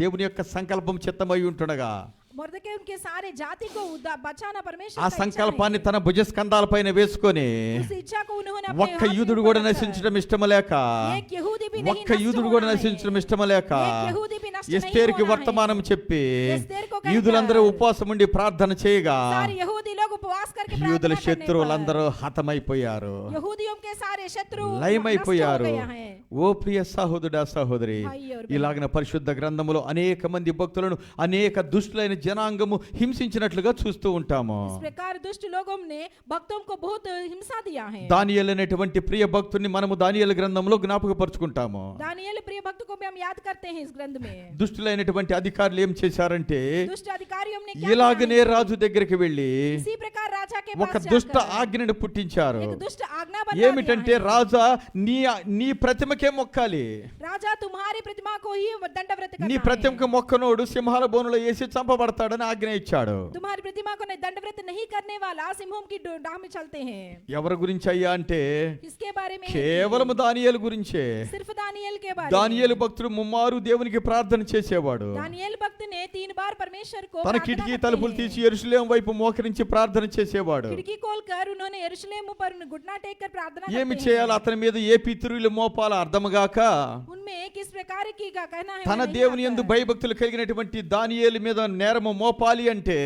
దేవుని యొక్క సంకల్పం చిత్తమై ఉంటుండగా मुर्दकै उनके सारे जाति को बचाना परमेश्वर ఆ का इच्छा సంకల్పాన్ని है। తన భుజస్కంధాలపైన వేసుకొని उस इच्छा को उन्होंने अपने ఒక్క हाथ में యూదుడు ऊपर కూడా रखा। నశించడం ఇష్టము లేక, एक यहूदी भी नहीं ఒక్క नष्ट యూదుడు होना కూడా है। నశించడం ఇష్టము లేక एक यहूदी भी नष्ट नहीं ఎస్తేరుకి होना है। వర్తమానం చెప్పి ఎస్తేరు को कहकर యూదులందరూ ఉపవాసం ఉండి ప్రార్థన చేయగా सारे यहूदी लोग उपवास करके యూదుల प्रार्थना करने శత్రువులందరూ హతమైపోయారు, पर यहूदियों के सारे शत्रु లయమైపోయారు. नष्ट हो गए हैं। ఓ ప్రియ సహోదరుడా సహోదరి, भाई और ఇలాగన పరిశుద్ధ గ్రంథములో అనేక మంది భక్తులను అనేక దుష్టులైన జనాంగము హింసించినట్లుగా చూస్తూ ఉంటాము. इस प्रकार दुष्ट लोगों ने भक्तों को बहुत हिंसा दिया है। దానియేలు అనేటువంటి ప్రియ భక్తుని మనము దానియేలు గ్రంథంలో జ్ఞాపకపరుచుకుంటాము. दानिయేल प्रिय भक्त को भी हम याद करते हैं इस ग्रंथ में। దుష్టులైనటువంటి అధికారులు ఏం చేశారంటే दुष्ट अधिकारियों ने क्या ఇలాగనే किया है? రాజు దగ్గరికి వెళ్ళి इसी प्रकार राजा के ఒక पास దుష్ట जाकर ఆజ్ఞను పుట్టించారు. एक दुष्ट आज्ञा बना ఏమిటంటే, दिया है। రాజా నీ నీ ప్రతిమకే మొక్కాలి, राजा तुम्हारी प्रतिमा को ही दंडव्रत करना నీ है। ప్రతిమకు మొక్కనోడు సింహాల బోనులో వేసి చంపబడతాడని ఆజ్ఞ ఇచ్చాడు. तुम्हारी प्रतिमा को दंडव्रत नहीं करने वाला सिंहों की डाह में चलते हैं। ఎవరి గురించి అయ్యా అంటే इसके बारे में కేవలం దానియేలు గురించే. सिर्फ दानिయేल के बारे దానియేలు భక్తుడు ముమ్మారు దేవునికి ప్రార్థన చేసేవాడు. में। दानिయేल भक्त ने 3 बार परमेश्वर को తన प्रार्थना కిటికీ करते తలుపులు हैं। తీసి యెరూషలేం వైపు మోకరించి ప్రార్థన చేసేవాడు. खिड़की खोलकर उन्होंने यरूशलेम पर घुटना टेक कर प्रार्थना ఏమి करते చేయాలి, हैं। అతని మీద ఏ పితరులు మోపాలో అర్థముగాక उनमें किस प्रकार की का कहना है తన वो नहीं దేవుని आता। యందు భయభక్తులు కలిగినటువంటి దానియేలు మీద నేరము మోపాలి అంటే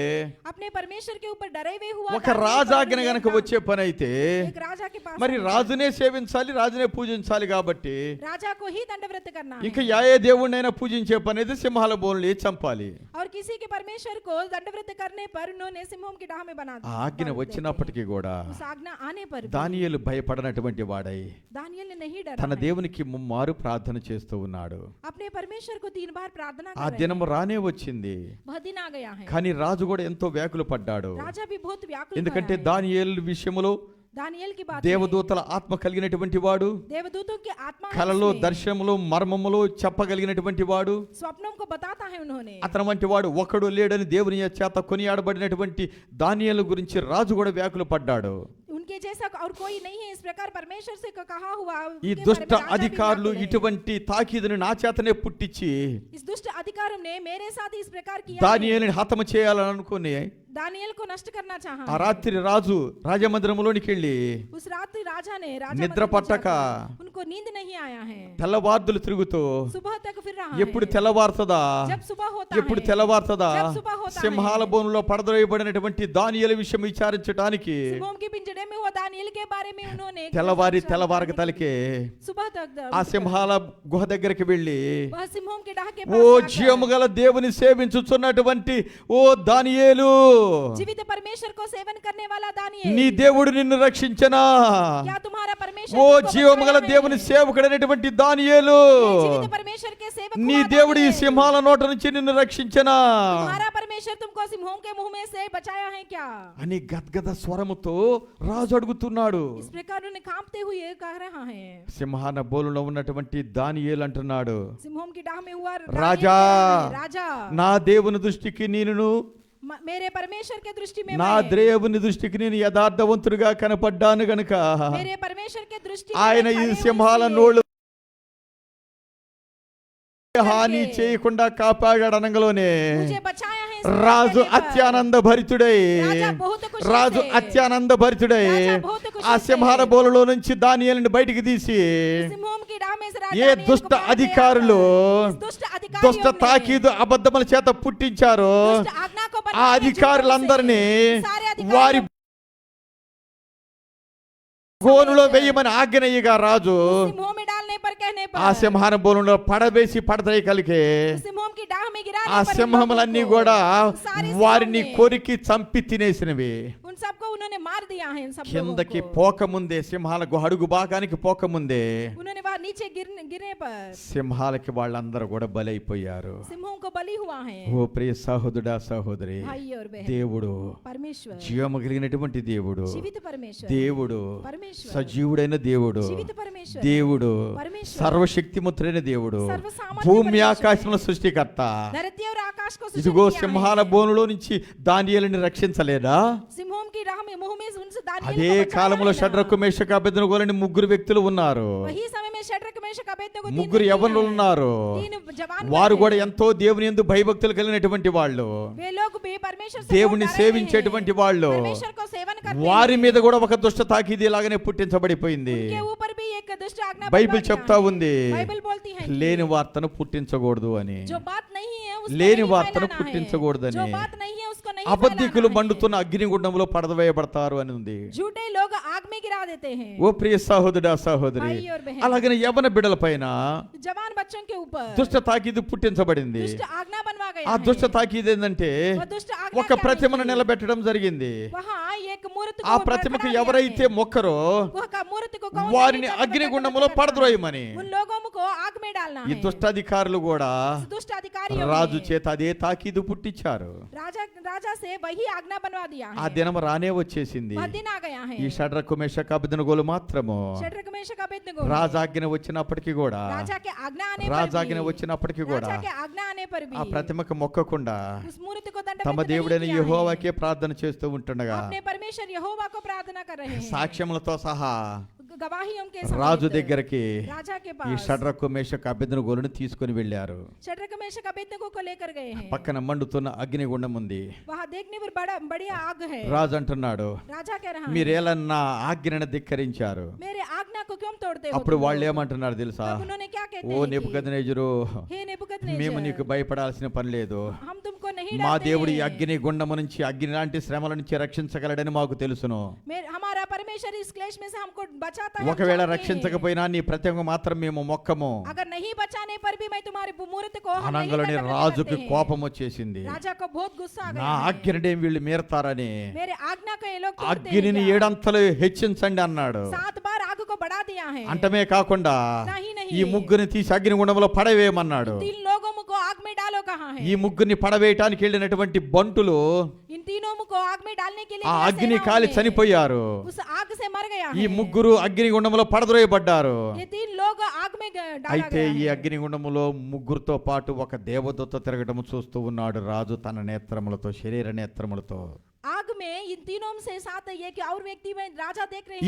अपने परमेश्वर के ऊपर डरे हुए हुआ ఒక दानिయేल రాజాజ్ఞ पर గనక उन्हें వచ్చే పని అయితే एक राजा के पास మరి రాజునే సేవించాలి, రాజునే పూజించాలి. కాబట్టి राजा को ही दंडव्रत करना है। ఇంకా ఏ దేవుడినైనా పూజించే పని అయితే సింహాల బోన్లు చంపాలి. और किसी के परमेश्वर को दंडव्रत करने पर उन्होंने सिंहों की डाह में बना ఆ ఆజ్ఞ వచ్చినప్పటికీ కూడా उस आज्ञा आने पर भी దానియేలు భయపడనటువంటి వాడై दानिయేल ने नहीं डरा తన है। దేవునికి ముమ్మారు ప్రార్థన చేస్తూ ఉన్నాడు. अपने परमेश्वर को 3 बार प्रार्थना ఆ कर रहे దినము రానే వచ్చింది, हैं। वह दिन आ गया है। కానీ రాజు కూడా ఎంతో వ్యాకుల పడ్డాడు. राजा भी बहुत व्याकुल ఎందుకంటే भरा है। దానియేలు విషయములో दानिయేल की बात దేవదూతల ఆత్మ కలిగినటువంటి వాడు, में देवदूतों की आत्मा है కలలో उसमें। దర్శనములో మర్మములో చెప్పగలిగినటువంటి వాడు, स्वप्नों को बताता है उन्होंने। అతని వంటి వాడు ఒకడు లేడని దేవుని చేత కొనియాడబడినటువంటి దానియేలు గురించి రాజు కూడా వ్యాకుల పడ్డాడు. उनके जैसा और कोई नहीं है इस प्रकार परमेश्वर से कहा हुआ। ఈ उनके దుష్ట बारे में राजा भी అధికారులు व्याकुल है। ఇటువంటి తాకీదుని నా చేతనే పుట్టించి इस दुष्ट अधिकारों ने मेरे साथ इस प्रकार किया है। దానియేలుని హతము చేయాలని అనుకుని दानियल को नष्ट करना चाहा ఆ రాత్రి రాజు రాజమందిరంలోనికి వెళ్ళి उस रात राजा ने राजा నిద్ర मंदिर में పట్టక जाकर उनको नींद नहीं आया है తెల్లవార్దులు తిరుగుతూ सुबह तक फिर रहा ఎప్పుడు है తెల్లవారుతుందా जब सुबह होता ఎప్పుడు है తెల్లవారుతుందా जब सुबह होता है సింహాల బోనులో పడద్రోయబడినటువంటి దానియేలు విషయం విచారించడానికి सिंहों के पिंजड़े में हुआ दानियल के बारे में उन्होंने తెల్లవారక తలకే सुबह तक ఆ సింహాల గుహ దగ్గరికి వెళ్ళి वह सिंहों के डाह के ఓ पास జీవము గల దేవుని సేవించుచున్నటువంటి ఓ దానియేలు जीवित परमेश्वर को सेवन करने वाला दानियल నీ దేవుడు నిన్ను రక్షించనా क्या तुम्हारा परमेश्वर ఓ तुमको జీవము గల बचाया है? దేవుని సేవకుడైనటువంటి దానియేలు जीवित परमेश्वर के सेवक నీ हुआ దేవుడు ఈ दानियल, సింహాల నోట నుంచి నిన్ను రక్షించనా तुम्हारा परमेश्वर तुमको सिंहों के मुंह में से बचाया है क्या? అని గద్గద స్వరముతో రాజు అడుగుతున్నాడు. इस प्रकार उन्हें कांपते हुए कह रहा है. సింహాన బోలులో ఉన్నటువంటి దానియేలు అంటున్నాడు, सिंहों की डाह में हुआ రాజా राजा నా దేవుని దృష్టికి నేను मेरे परमेश्वर के दृष्टि में నా దేవుని దృష్టికి నేను యథార్థవంతుడిగా కనపడ్డాను గనుక मेरे परमेश्वर के दृष्टि ఆయన ఈ సింహాల నోళ్ళు హాని చేయకుండా కాపాడాడు అనగలోనే రాజు అత్యానంద భరితుడై ఆ సింహాల బోలులో నుంచి దానియేలుని బయటికి తీసి ఏ దుష్ట అధికారులు దుష్ట తాకీదు అబద్ధముల చేత పుట్టించారో ఆ అధికారులందరినీ వారి గోనులో వేయమని ఆజ్ఞయ్యగా రాజు ఆ సింహాన బోలులో పడవేసి పడతాయి కలిగే ఆ సింహములన్నీ కూడా వారిని కొరికి చంపి తినేసినవి. కిందకి పోకముందే సింహాల అడుగు భాగానికి పోకముందే సింహాలకి వాళ్ళందరూ కూడా బలైపోయారు. ఓ ప్రియ సహోదరుడా సహోదరి, దేవుడు జీవము కలిగినటువంటి దేవుడు, దేవుడు సజీవుడైన దేవుడు, దేవుడు సర్వశక్తిమంతుడైన దేవుడు, భూమి ఆకాశముల సృష్టికర్త. ఇదిగో సింహాల బోనులో నుంచి దానియేలుని రక్షించలేదా? అదే కాలంలో షడ్రకు మేషకు అబేద్నెగోలని ముగ్గురు వ్యక్తులు ఉన్నారు. ముగ్గురు యవ్వనులు ఉన్నారు. వారు కూడా ఎంతో దేవుని యందు భయభక్తులు కలిగినటువంటి వాళ్ళు, దేవుని సేవించేటువంటి వాళ్ళు. వారి మీద కూడా ఒక దుష్ట తాకీది లాగానే పుట్టించబడిపోయింది. బైబిల్ చెప్తా ఉంది లేని వార్తను పుట్టించకూడదు అని, లేని వార్తను పుట్టించకూడదని. అబద్ధికులు మండుతున్న అగ్నిగుండంలో పడవేయబడతారు అని ఉంది. ఓ ప్రియ సహోదరుడా సహోదరి, అలాగనే యవ్వన బిడ్డల పైన దుష్ట తాకీదు పుట్టించబడింది. ఆ దుష్ట తాకీదు ఏంటంటే ఒక ప్రతిమను నిలబెట్టడం జరిగింది. ఆ ప్రతిమకు ఎవరైతే మొక్కరో వారిని అగ్నిగుండంలో పడద్రోయమని ఈ దుష్టాధికారులు కూడా రాజు చేత అదే తాకీదు పుట్టించారు. ఆ దినం రానే వచ్చేసింది. ఈ షడ్రకు మేషకు అబేద్నెగోలు మాత్రము రాజాజ్ఞ వచ్చినప్పటికీ కూడా ఆ ప్రతిమకు మొక్కకుండా తమ దేవుడైన యెహోవాకే ప్రార్థన చేస్తూ ఉంటుండగా సాక్ష్యములతో సహా రాజు దగ్గరికి ఈ షడ్రకు మేషకు అబేద్నెగోలను తీసుకుని వెళ్ళారు. పక్కన మండుతున్న అగ్నిగుండం ఉంది. రాజు అంటున్నాడు, మీరేలా నా ఆజ్ఞను ధిక్కరించారు. అప్పుడు వాళ్ళు ఏమంటున్నారు తెలుసా? ఓ నెబుకద్నెజరు, మేము నీకు భయపడాల్సిన పని లేదు. మా దేవుడు ఈ అగ్ని గుండము నుంచి, అగ్ని లాంటి శ్రమల నుంచి రక్షించగలడని మాకు తెలుసును. ఒకవేళ రక్షించకపోయినా నీ ప్రతిమ మాత్రం మేము మొక్కము అనంగలోని రాజుకి కోపం వచ్చేసింది. నా ఆజ్ఞనే వీళ్ళు మీరతారని అగ్నిని 7 అంతలు హెచ్చించండి అన్నాడు. అంటమే కాకుండా ఈ ముగ్గురిని తీసి అగ్నిగుండంలో పడవేయమన్నాడు. ఈ ముగ్గురిని పడవేయటానికి వెళ్ళినటువంటి బంటులు ఆ అగ్ని కాలి చనిపోయారు. ఈ ముగ్గురు అగ్నిగుండంలో పడద్రోయబడ్డారు. అయితే ఈ అగ్నిగుండములో ముగ్గురుతో పాటు ఒక దేవదూత తిరగడం చూస్తూ ఉన్నాడు రాజు తన నేత్రములతో, శరీర నేత్రములతో.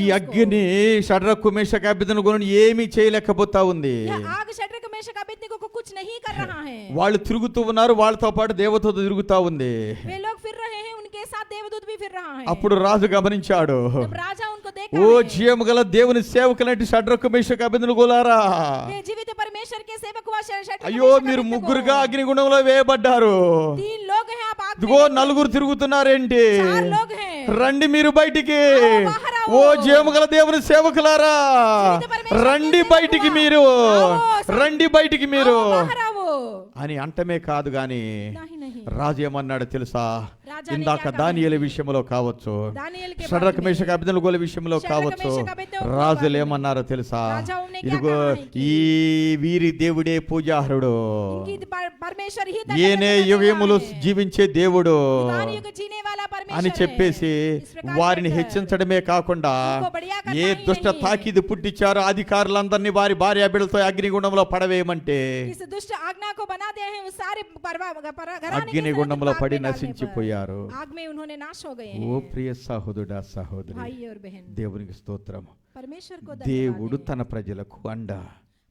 ఈ అగ్ని షడ్రకు మేషకు అబేద్నెగోలను ఏమీ చేయలేకపోతా ఉంది. వాళ్ళు తిరుగుతూ ఉన్నారు, వాళ్ళతో పాటు దేవదూత తిరుగుతా ఉంది. के साथ देवदूत भी फिर रहा है। అప్పుడు రాజు గమనించాడు, जब राजा उनको देखा ఓ है, జీవము గల దేవుని సేవకులంటి షడ్రకు మేషకు అబేద్నెగోలారా, हे जीवित परमेश्वर के सेवक हुआ शद्रक అయ్యో मेशक మీరు अबेदनगो, ముగ్గురుగా అగ్నిగుండంలో వేయబడ్డారు, 3 लोग हैं, आप आग में ఇదిగో నలుగురు తిరుగుతున్నారేంటి, 4 लोग हैं। రండి మీరు బయటికి, आओ बाहर आओ। ఓ జీవము గల దేవుని సేవకులారా జీవిత పరమేశ్వరుని రండి సేవకులారా, బయటికి మీరు, आओ, రండి బయటికి మీరు आओ बाहर आओ। అని అంటమే కాదు గాని नहीं नहीं, రాజు ఏమన్నాడు తెలుసా, రాజాని ఇందాక क्या कहा? దానియేలు విషయంలో కావచ్చు, दानियेल के షడ్రక్ बारे में, మేషక్ అబేద్నెగోల విషయంలో షడ్రక్ కావచ్చు, మేషక్ అబేద్నెగో రాజులు బారే ఏమన్నారో తెలుసా, రాజా उन्हें क्या ఇదిగో कहा है कि ఈ వీరి దేవుడే పూజార్హుడు, इनकी परमेश्वर ही ఈయనే యుగములు జీవించే దేవుడు युग जीने वाला परमेश्वर అని है। చెప్పేసి इस प्रकार వారిని कहकर హెచ్చించడమే కాకుండా उनको बढ़िया करना ఏ ही దుష్ట नहीं। తాకిది పుట్టించారో అధికారులందరినీ వారి భార్య బిడ్డలతో అగ్నిగుండంలో పడవేయమంటే इस दुष्ट आज्ञा को बनाते हैं, उस सारे घराने के అగ్నిగుండంలో सारे పడి आग में डालने నశించిపోయారు. पर आग में उन्होंने नाश हो गए ఓ हैं। ప్రియ సహోదరుడా సహోదరి, भाई और बहन, దేవునికి స్తోత్రం. परमेश्वर को దేవుడు धन्यवाद है। తన ప్రజలకు అండ.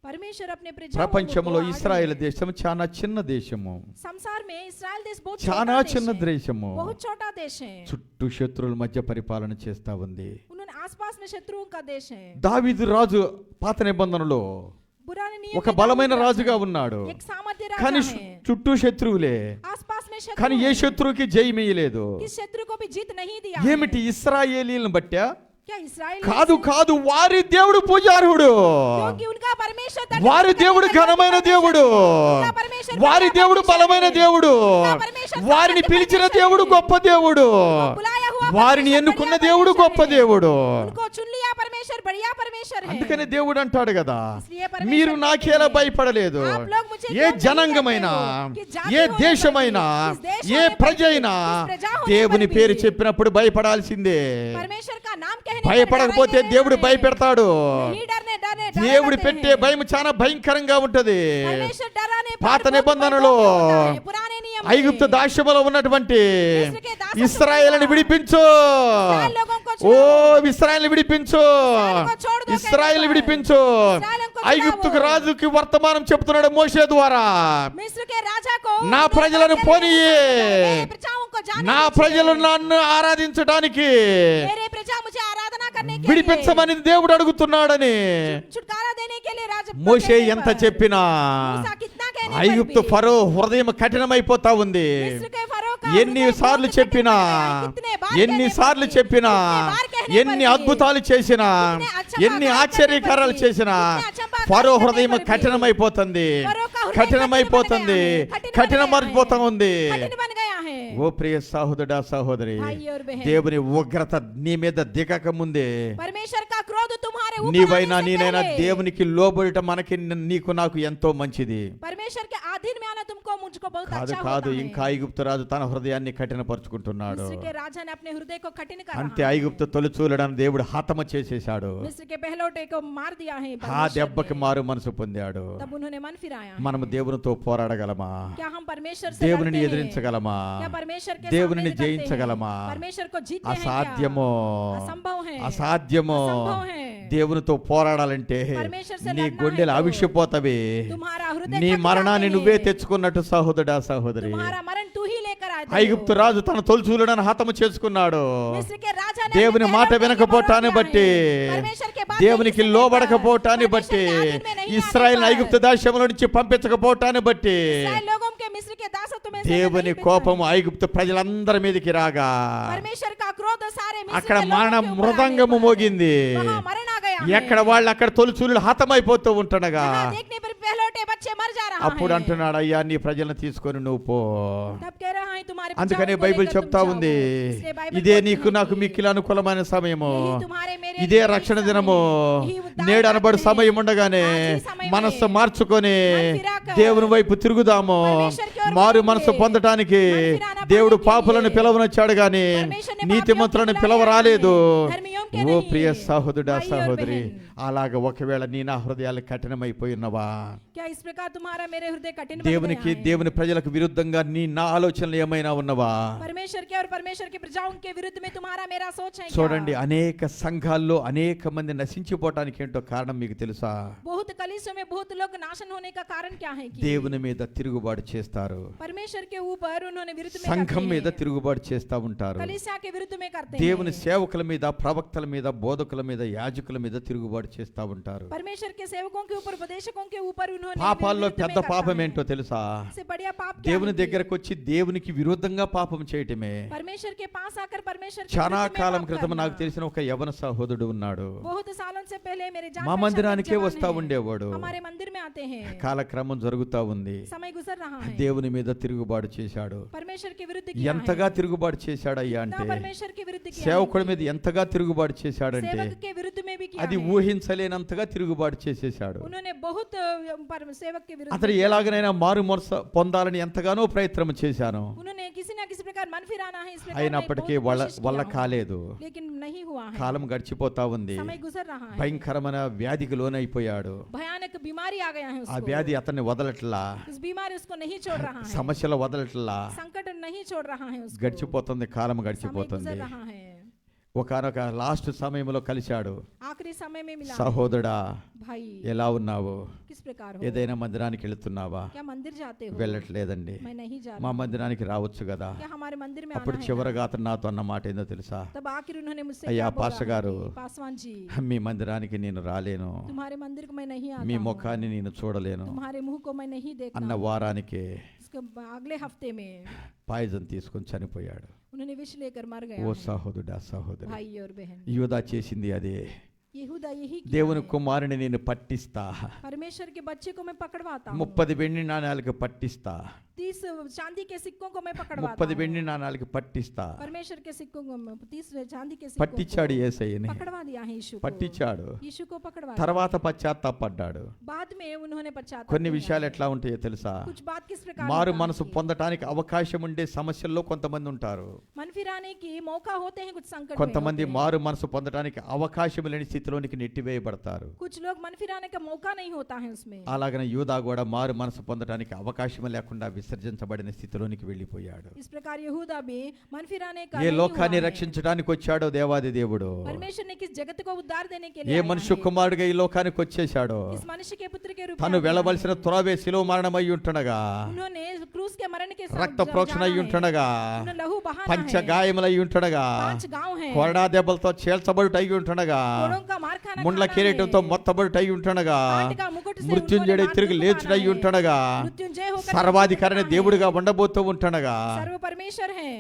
परमेश्वर अपने प्रजाओं ప్రపంచంలో को आड़ ఇస్రాయేల్ है। దేశం చాలా చిన్న దేశము, संसार में इस्राएल देश बहुत చాలా छोटा देश చిన్న है। దేశము, बहुत छोटा देश है। చుట్టూ శత్రువుల మధ్య పరిపాలన చేస్తా ఉంది. उन्होंने आसपास में शत्रुओं का देश है। దావీదు రాజు పాత నిబంధనలో पुराने नियम ఒక में బలమైన दाऊद రాజుగా राजा ఉన్నాడు, एक सामर्थ्य కానీ राजा है। చుట్టూ శత్రువులే, आसपास में शत्रु కానీ ఏ है। శత్రువుకి జయమేయలేదు. किस शत्रु को भी जीत नहीं दिया ఏమిటి है। ఇశ్రాయేలీలను బట్టా? क्या इस्राएल కాదు కాదు, వారి దేవుడు పూజార్హుడు, क्योंकि उनका परमेश्वर धन्यवाद వారి దేవుడు करने वाला ఘనమైన परमेश्वर దేవుడు, है। उनका परमेश्वर వారి बड़ा దేవుడు परमेश्वर బలమైన है। దేవుడు, उनका परमेश्वर వారిని सामर्थ्य పిలిచిన परमेश्वर దేవుడు है। గొప్ప దేవుడు, बुलाया हुआ వారిని परमेश्वर ఎన్నుకున్న बढ़िया దేవుడు परमेश्वर గొప్ప है। దేవుడు. उनको चुन लिया परमेश्वर बढ़िया परमेश्वर है। అందుకనే దేవుడు అంటాడు కదా, इसलिए परमेश्वर మీరు कहते నాకేలా हैं, భయపడలేదు, आप लोग मुझे ఏ क्यों नहीं జనాంగమైనా डरते हो? कि जाति ఏ होने దేశమైనా पर भी, इस देश ఏ होने पर भी, ప్రజ అయినా इस प्रजा होने దేవుని पर भी, పేరు చెప్పినప్పుడు భయపడాల్సిందే. परमेश्वर का नाम कहने భయపడకపోతే पर దేవుడు डरना భయపెడతాడు. नहीं डरने डरने దేవుడు పెట్టే భయం చాలా భయంకరంగా ఉంటది. परमेश्वर डराने पर పాత बहुत నిబంధనలో भय होता है। पुराने नियम में ఐగుప్తు దాస్యములో ఉన్నటువంటి మిస్ర్ के दासత్వం ఇశ్రాయేలుని విడిపించు, इस्राएल लोगों को ఓ छुड़ाओ। ఇశ్రాయేలుని విడిపించు, को छोड़ दो ఇశ్రాయేలు कहने पर। విడిపించు. इस्राएल को ఐగుప్తుకు छुड़ाओ। రాజుకి వర్తమానం చెప్తున్నాడు మోషే ద్వారా, मिस्र के राजा को నా ప్రజలను పోనీయే, मेरे प्रजाओं को जाने నా दीजिए। ప్రజలు నన్ను ఆరాధించడానికి मेरे प्रजा मुझे आराधना करने के लिए విడిపించమని దేవుడు అడుగుతున్నాడని छुटकारा देने के लिए राजा మోషే ఎంత చెప్పినా मूसा कितना कहने पर ఐగుప్తు भी, ఫరో హృదయం కఠినమైపోతా ఉంది. मिस्र के फरो का ఎన్ని हृदय సార్లు बहुत చెప్పినా, कठिन है। कितने बार ఎన్ని कहने సార్లు पर भी, చెప్పినా, कितने बार कहने ఎన్ని पर भी, అద్భుతాలు చేసినా, कितने अचंभा ఎన్ని कार्य ఆశ్చర్యకారాలు करने पर भी, చేసినా कितने अचंभा ఫరో कार्य హృదయం करने पर भी, కఠినమైపోతుంది, फरो का हृदय కఠినమైపోతుంది, कठिन बन गया है, కఠినమైపోతా ఉంది. कठिन बन गया है। ఓ ప్రియ సహోదరుడా సహోదరి, भाई और बहन, దేవుని ఉగ్రత నీ మీద దిగక ముందే परमेश्वर का क्रोध तुम्हारे ऊपर నీవైనా आने से నేనైనా पहले, దేవునికి లోబడట మనకి నీకు నాకు ఎంతో మంచిది. परमेश्वर के अधीन में आना तुमको मुझको बहुत కాదు अच्छा కాదు, होता है। ఇంకా ఐగుప్తు రాజు తన హృదయాన్ని కఠినపరుచుకుంటున్నాడు. मिस्र के राजा ने अपने हृदय को कठिन कर అంతే, रहा है। ఐగుప్తు తొలిచూలడం దేవుడు హతమ చేసేశాడు. मिस्र के पहलौठे को मार दिया है ఆ परमेश्वर దెబ్బకి ने। మారు మనసు పొందాడు. तब उन्होंने मन फिराया है। మనము దేవునితో పోరాడగలమా? क्या हम परमेश्वर से దేవునిని लड़ते हैं? ఎదిరించగలమా? क्या परमेश्वर के దేవునిని सामने करते हैं? జయించగలమా? परमेश्वर को जीतते हैं क्या? అసాధ్యము, असंभव है। అసాధ్యము. असंभव है। దేవునితో పోరాడాలంటే परमेश्वर से నీ लड़ना గుండెలు है तो అవిష్యపోతవి. तुम्हारा हृदय నీ कट మరణాన్ని जाते నువ్వే हैं। తెచ్చుకున్నట్టు సహోదరుడా సహోదరి. तुम्हारा मरण तू ही लेकर आए थे। ఐగుప్తు రాజు తన తొలిచూలుడను హతము చేసుకున్నాడు. मिस्र के राजा ने దేవుని अपने మాట पहलौठे को వినకపోవటాన్ని मार బట్టి, दिया है। परमेश्वर के बात దేవునికి नहीं सुनने లోబడకపోవటాన్ని पर, బట్టి, परमेश्वर के आधीन में नहीं ఇశ్రాయేల్ आने पर, ఐగుప్తు దాస్యములో నుంచి పంపించకపోవటాన్ని బట్టి इस्राएल लोगों के मिस्र के दासत्व में से దేవుని नहीं కోపం भेजा है। ఐగుప్తు ప్రజలందరి మీదకి రాగా परमेश्वर का क्रोध सारे मिस्र అక్కడ के लोगों మరణ के ऊपर आने మృదంగము पर, మోగింది. वहाँ मरण आ गया है। ఎక్కడ వాళ్ళు అక్కడ తొలిచూలు హతమైపోతూ ఉంటుండగా जहाँ देखने पर पहलौठे बच्चे मर जा रहा అప్పుడు है। అంటున్నాడు, అయ్యా నీ ప్రజలను తీసుకొని నువ్వు పో. तब कह रहा है तुम्हारे అందుకనే बच्चों को బైబిల్ लेकर చెప్తా तुम ఉంది, जाओ। इसलिए बाइबल ఇదే बोलती నీకు है నాకు कि మిక్కిలి అనుకూలమైన సమయము, यही तुम्हारे मेरे ఇదే लिए రక్షణ समय, దినము. यही उद्धार నేడు का అనబడు दिन, సమయం ఉండగానే आज ही समय में మనస్సు మార్చుకొని मन फिराकर దేవుని వైపు తిరుగుదాము. परमेश्वर की ओर మారు मुड़ेंगे। మనసు పొందటానికి मन फिराना దేవుడు पाने के పాపులను लिए। పిలవనొచ్చాడు గాని परमेश्वर ने నీతిమంతులను पापियों को పిలవరాలేదు. बुलाया है, धर्मियों के ఓ नहीं। ప్రియ సహోదరుడా भाई और సహోదరి, మరి అలాగ ఒకవేళ నీ నా హృదయాలు కఠినమైపోయి ఉన్నవా? क्या इस प्रकार तुम्हारा मेरे हृदय कठिन बन దేవునికి गया है? దేవుని ప్రజలకు విరుద్ధంగా నీ నా ఆలోచనలు ఏమైనా ఉన్నవా? परमेश्वर के और परमेश्वर के प्रजाओं के विरुद्ध में तुम्हारा मेरा सोच है क्या? చూడండి, అనేక సంఘాల్లో అనేక మంది నశించిపోవటానికి ఏంటో కారణం మీకు తెలుసా? बहुत कलीसियों में बहुत लोग नाशन होने का कारण क्या है कि దేవుని మీద తిరుగుబాటు చేస్తారు, परमेश्वर के ऊपर उन्होंने विरुद्ध में సంఘం करते మీద हैं। తిరుగుబాటు చేస్తా ఉంటారు, कलीसिया के विरुद्ध में करते దేవుని हैं। సేవకుల మీద, ప్రవక్తల మీద, బోధకుల మీద, యాజకుల మీద తిరుగుబాటు చేస్తా ఉంటారు. परमेश्वर के सेवकों के ऊपर, उपदेशकों के ऊपर उन्होंने పాపాల్లో विरुद्ध పెద్ద में करता పాపం है। ఏంటో తెలుసా? इससे बढ़िया पाप क्या దేవుని है कि దగ్గరకు వచ్చి దేవునికి విరుద్ధంగా పాపం చేయటమే. परमेश्वर के पास आकर परमेश्वर के చాలా विरुद्ध में కాలం पाप క్రితం करना। నాకు తెలిసిన ఒక యవన సహోదరుడు ఉన్నాడు. बहुत सालों से पहले मेरे जान మా पहचान మందిరానికే जवान వస్తా हैं। ఉండేవాడు. हमारे मंदिर में आते हैं। కాలక్రమం జరుగుతా ఉంది. समय गुजर रहा है। దేవుని మీద తిరుగుబాటు చేశాడు. परमेश्वर के विरुद्ध किया ఎంతగా है। తిరుగుబాటు చేశాడయ్యా इतना అంటే, परमेश्वर के विरुद्ध किया సేవకుడి है। మీద ఎంతగా తిరుగుబాటు చేశాడంటే सेवक के विरुद्ध में भी किया అది है। ఊహించలేనంతగా తిరుగుబాటు చేసేశాడు. उन्होंने बहुत सेवक के विरुद्ध అతను ఎలాగనైనా మారు మనసు పొందాలని ఎంతగానో ప్రయత్నం చేశాను. उन्होंने किसी ना किसी प्रकार मन फिराना है, इस प्रकार అయినప్పటికీ मैं बहुत వల్ల कोशिश किया వల్ల हूं, కాలేదు. लेकिन नहीं हुआ है। కాలం గడిచిపోతా ఉంది. समय गुजर रहा है। భయంకరమైన వ్యాధికి లోనైపోయాడు. भयानक बीमारी आ गया है ఆ उसको। వ్యాధి అతన్ని వదలట్లా, उस बीमारी उसको नहीं छोड़ रहा है। సమస్యలు వదలట్లా. संकट नहीं छोड़ रहा है उसको। గడిచిపోతుంది, కాలం समय గడిచిపోతుంది. गुजर रहा है। ఒకనొక లాస్ట్ సమయంలో కలిశాడు. आखिरी समय में मिला। సహోదరుడా, भाई ఎలా ఉన్నావు? किस प्रकार हो? ఏదైనా మందిరానికి వెళ్తున్నావా? क्या मंदिर जाते हो? వెళ్ళట్లేదండి. मैं नहीं जा మా रहा। మందిరానికి రావచ్చు కదా. क्या हमारे मंदिर में అప్పుడు आना है? చివరగా అతను నాతో అన్న మాట ఏందో తెలుసా? तब आखिर उन्होंने मुझसे అయ్యా क्या बोला పాస్టర్ है గారు, कि, पासवान जी మీ మందిరానికి నేను రాలేను, तुम्हारे मंदिर को मैं नहीं మీ आता हूँ। ముఖాన్ని నేను చూడలేను तुम्हारे मुंह को मैं नहीं देखता అన్న हूँ। వారానికే उसके अगले हफ्ते में పాయిజన్ తీసుకొని చనిపోయాడు. उन्होंने विष लेकर मर गया ఓ है। సహోదరుడా, సహోదరి, भाई और बहन, యూదా చేసింది అదే. यहूदा यही किया దేవుని है। కుమారుని నేను పట్టిస్తా, परमेश्वर के बच्चे को मैं पकड़वाता हूँ। 30 వెండి నాణాలకు పట్టిస్తా, 30 चांदी के सिक्कों को मैं पकड़वाता 30 हूँ। వెండి నాణాలకు పట్టిస్తా. परमेश्वर के सिक्कों को 30 चांदी के सिक्कों పట్టించాడు को యేసయ్యని, पकड़वा दिया है यीशु को। పట్టించాడు. यीशु को पकड़वा తర్వాత పశ్చాత్తాపడ్డాడు. दिया। बाद में उन्होंने पश्चाताप కొన్ని किया విషయాలు है। ఎట్లా ఉంటాయో తెలుసా? कुछ बात किस प्रकार మారు होता మనసు है कि పొందటానికి అవకాశం ఉండే సమస్యల్లో కొంతమంది ఉంటారు. मन फिराने की मौका होते हैं, कुछ संकट में కొంతమంది होते हैं। మారు మనసు పొందటానికి అవకాశం లేని స్థితిలోనికి నెట్టివేయబడతారు. कुछ लोग मन फिराने का मौका नहीं होता है उसमें। అలాగనే యూదా కూడా మారు మనసు పొందటానికి అవకాశం లేకుండా విసర్జించబడిన స్థితిలోనికి వెళ్ళిపోయాడు. इस प्रकार यहूदा भी मन फिराने का ఏ नहीं లోకాన్ని हुआ है। రక్షించడానికి వచ్చాడో దేవాది దేవుడు, परमेश्वर ने किस जगत को उद्धार देने के ఏ लिए आया మనుష్య है। కుమారుడిగా ఈ లోకానికి వచ్చేశాడో, इस मनुष्य के पुत्र के रूप में తను आया వెళ్ళవలసిన है। త్రోవే శిలువ మరణమై ఉంటుండగా, उन्होंने क्रूस के मरण के साथ రక్త ప్రోక్షణ అయి ఉంటుండగా, उन्होंने लहू बहाना పంచ है। గాయములై ఉంటుండగా, 5 गांव है। కొరడా దెబ్బలతో చేల్చబడుట అయి ఉంటుండగా, कोड़ों का मार खाना ముండ్ల खाना కిరీటంతో है। మొత్తబడుట అయి ఉంటుండగా, कांट का मुकुट से మృత్యుంజయుడై उन्होंने తిరిగి मार లేచుట అయి खाना है। ఉంటుండగా, मृत्युंजय होकर సర్వాధికారిని जीवित దేవుడిగా ఉండబోతూ ఉంటుండగా, है। सर्व परमेश्वर है।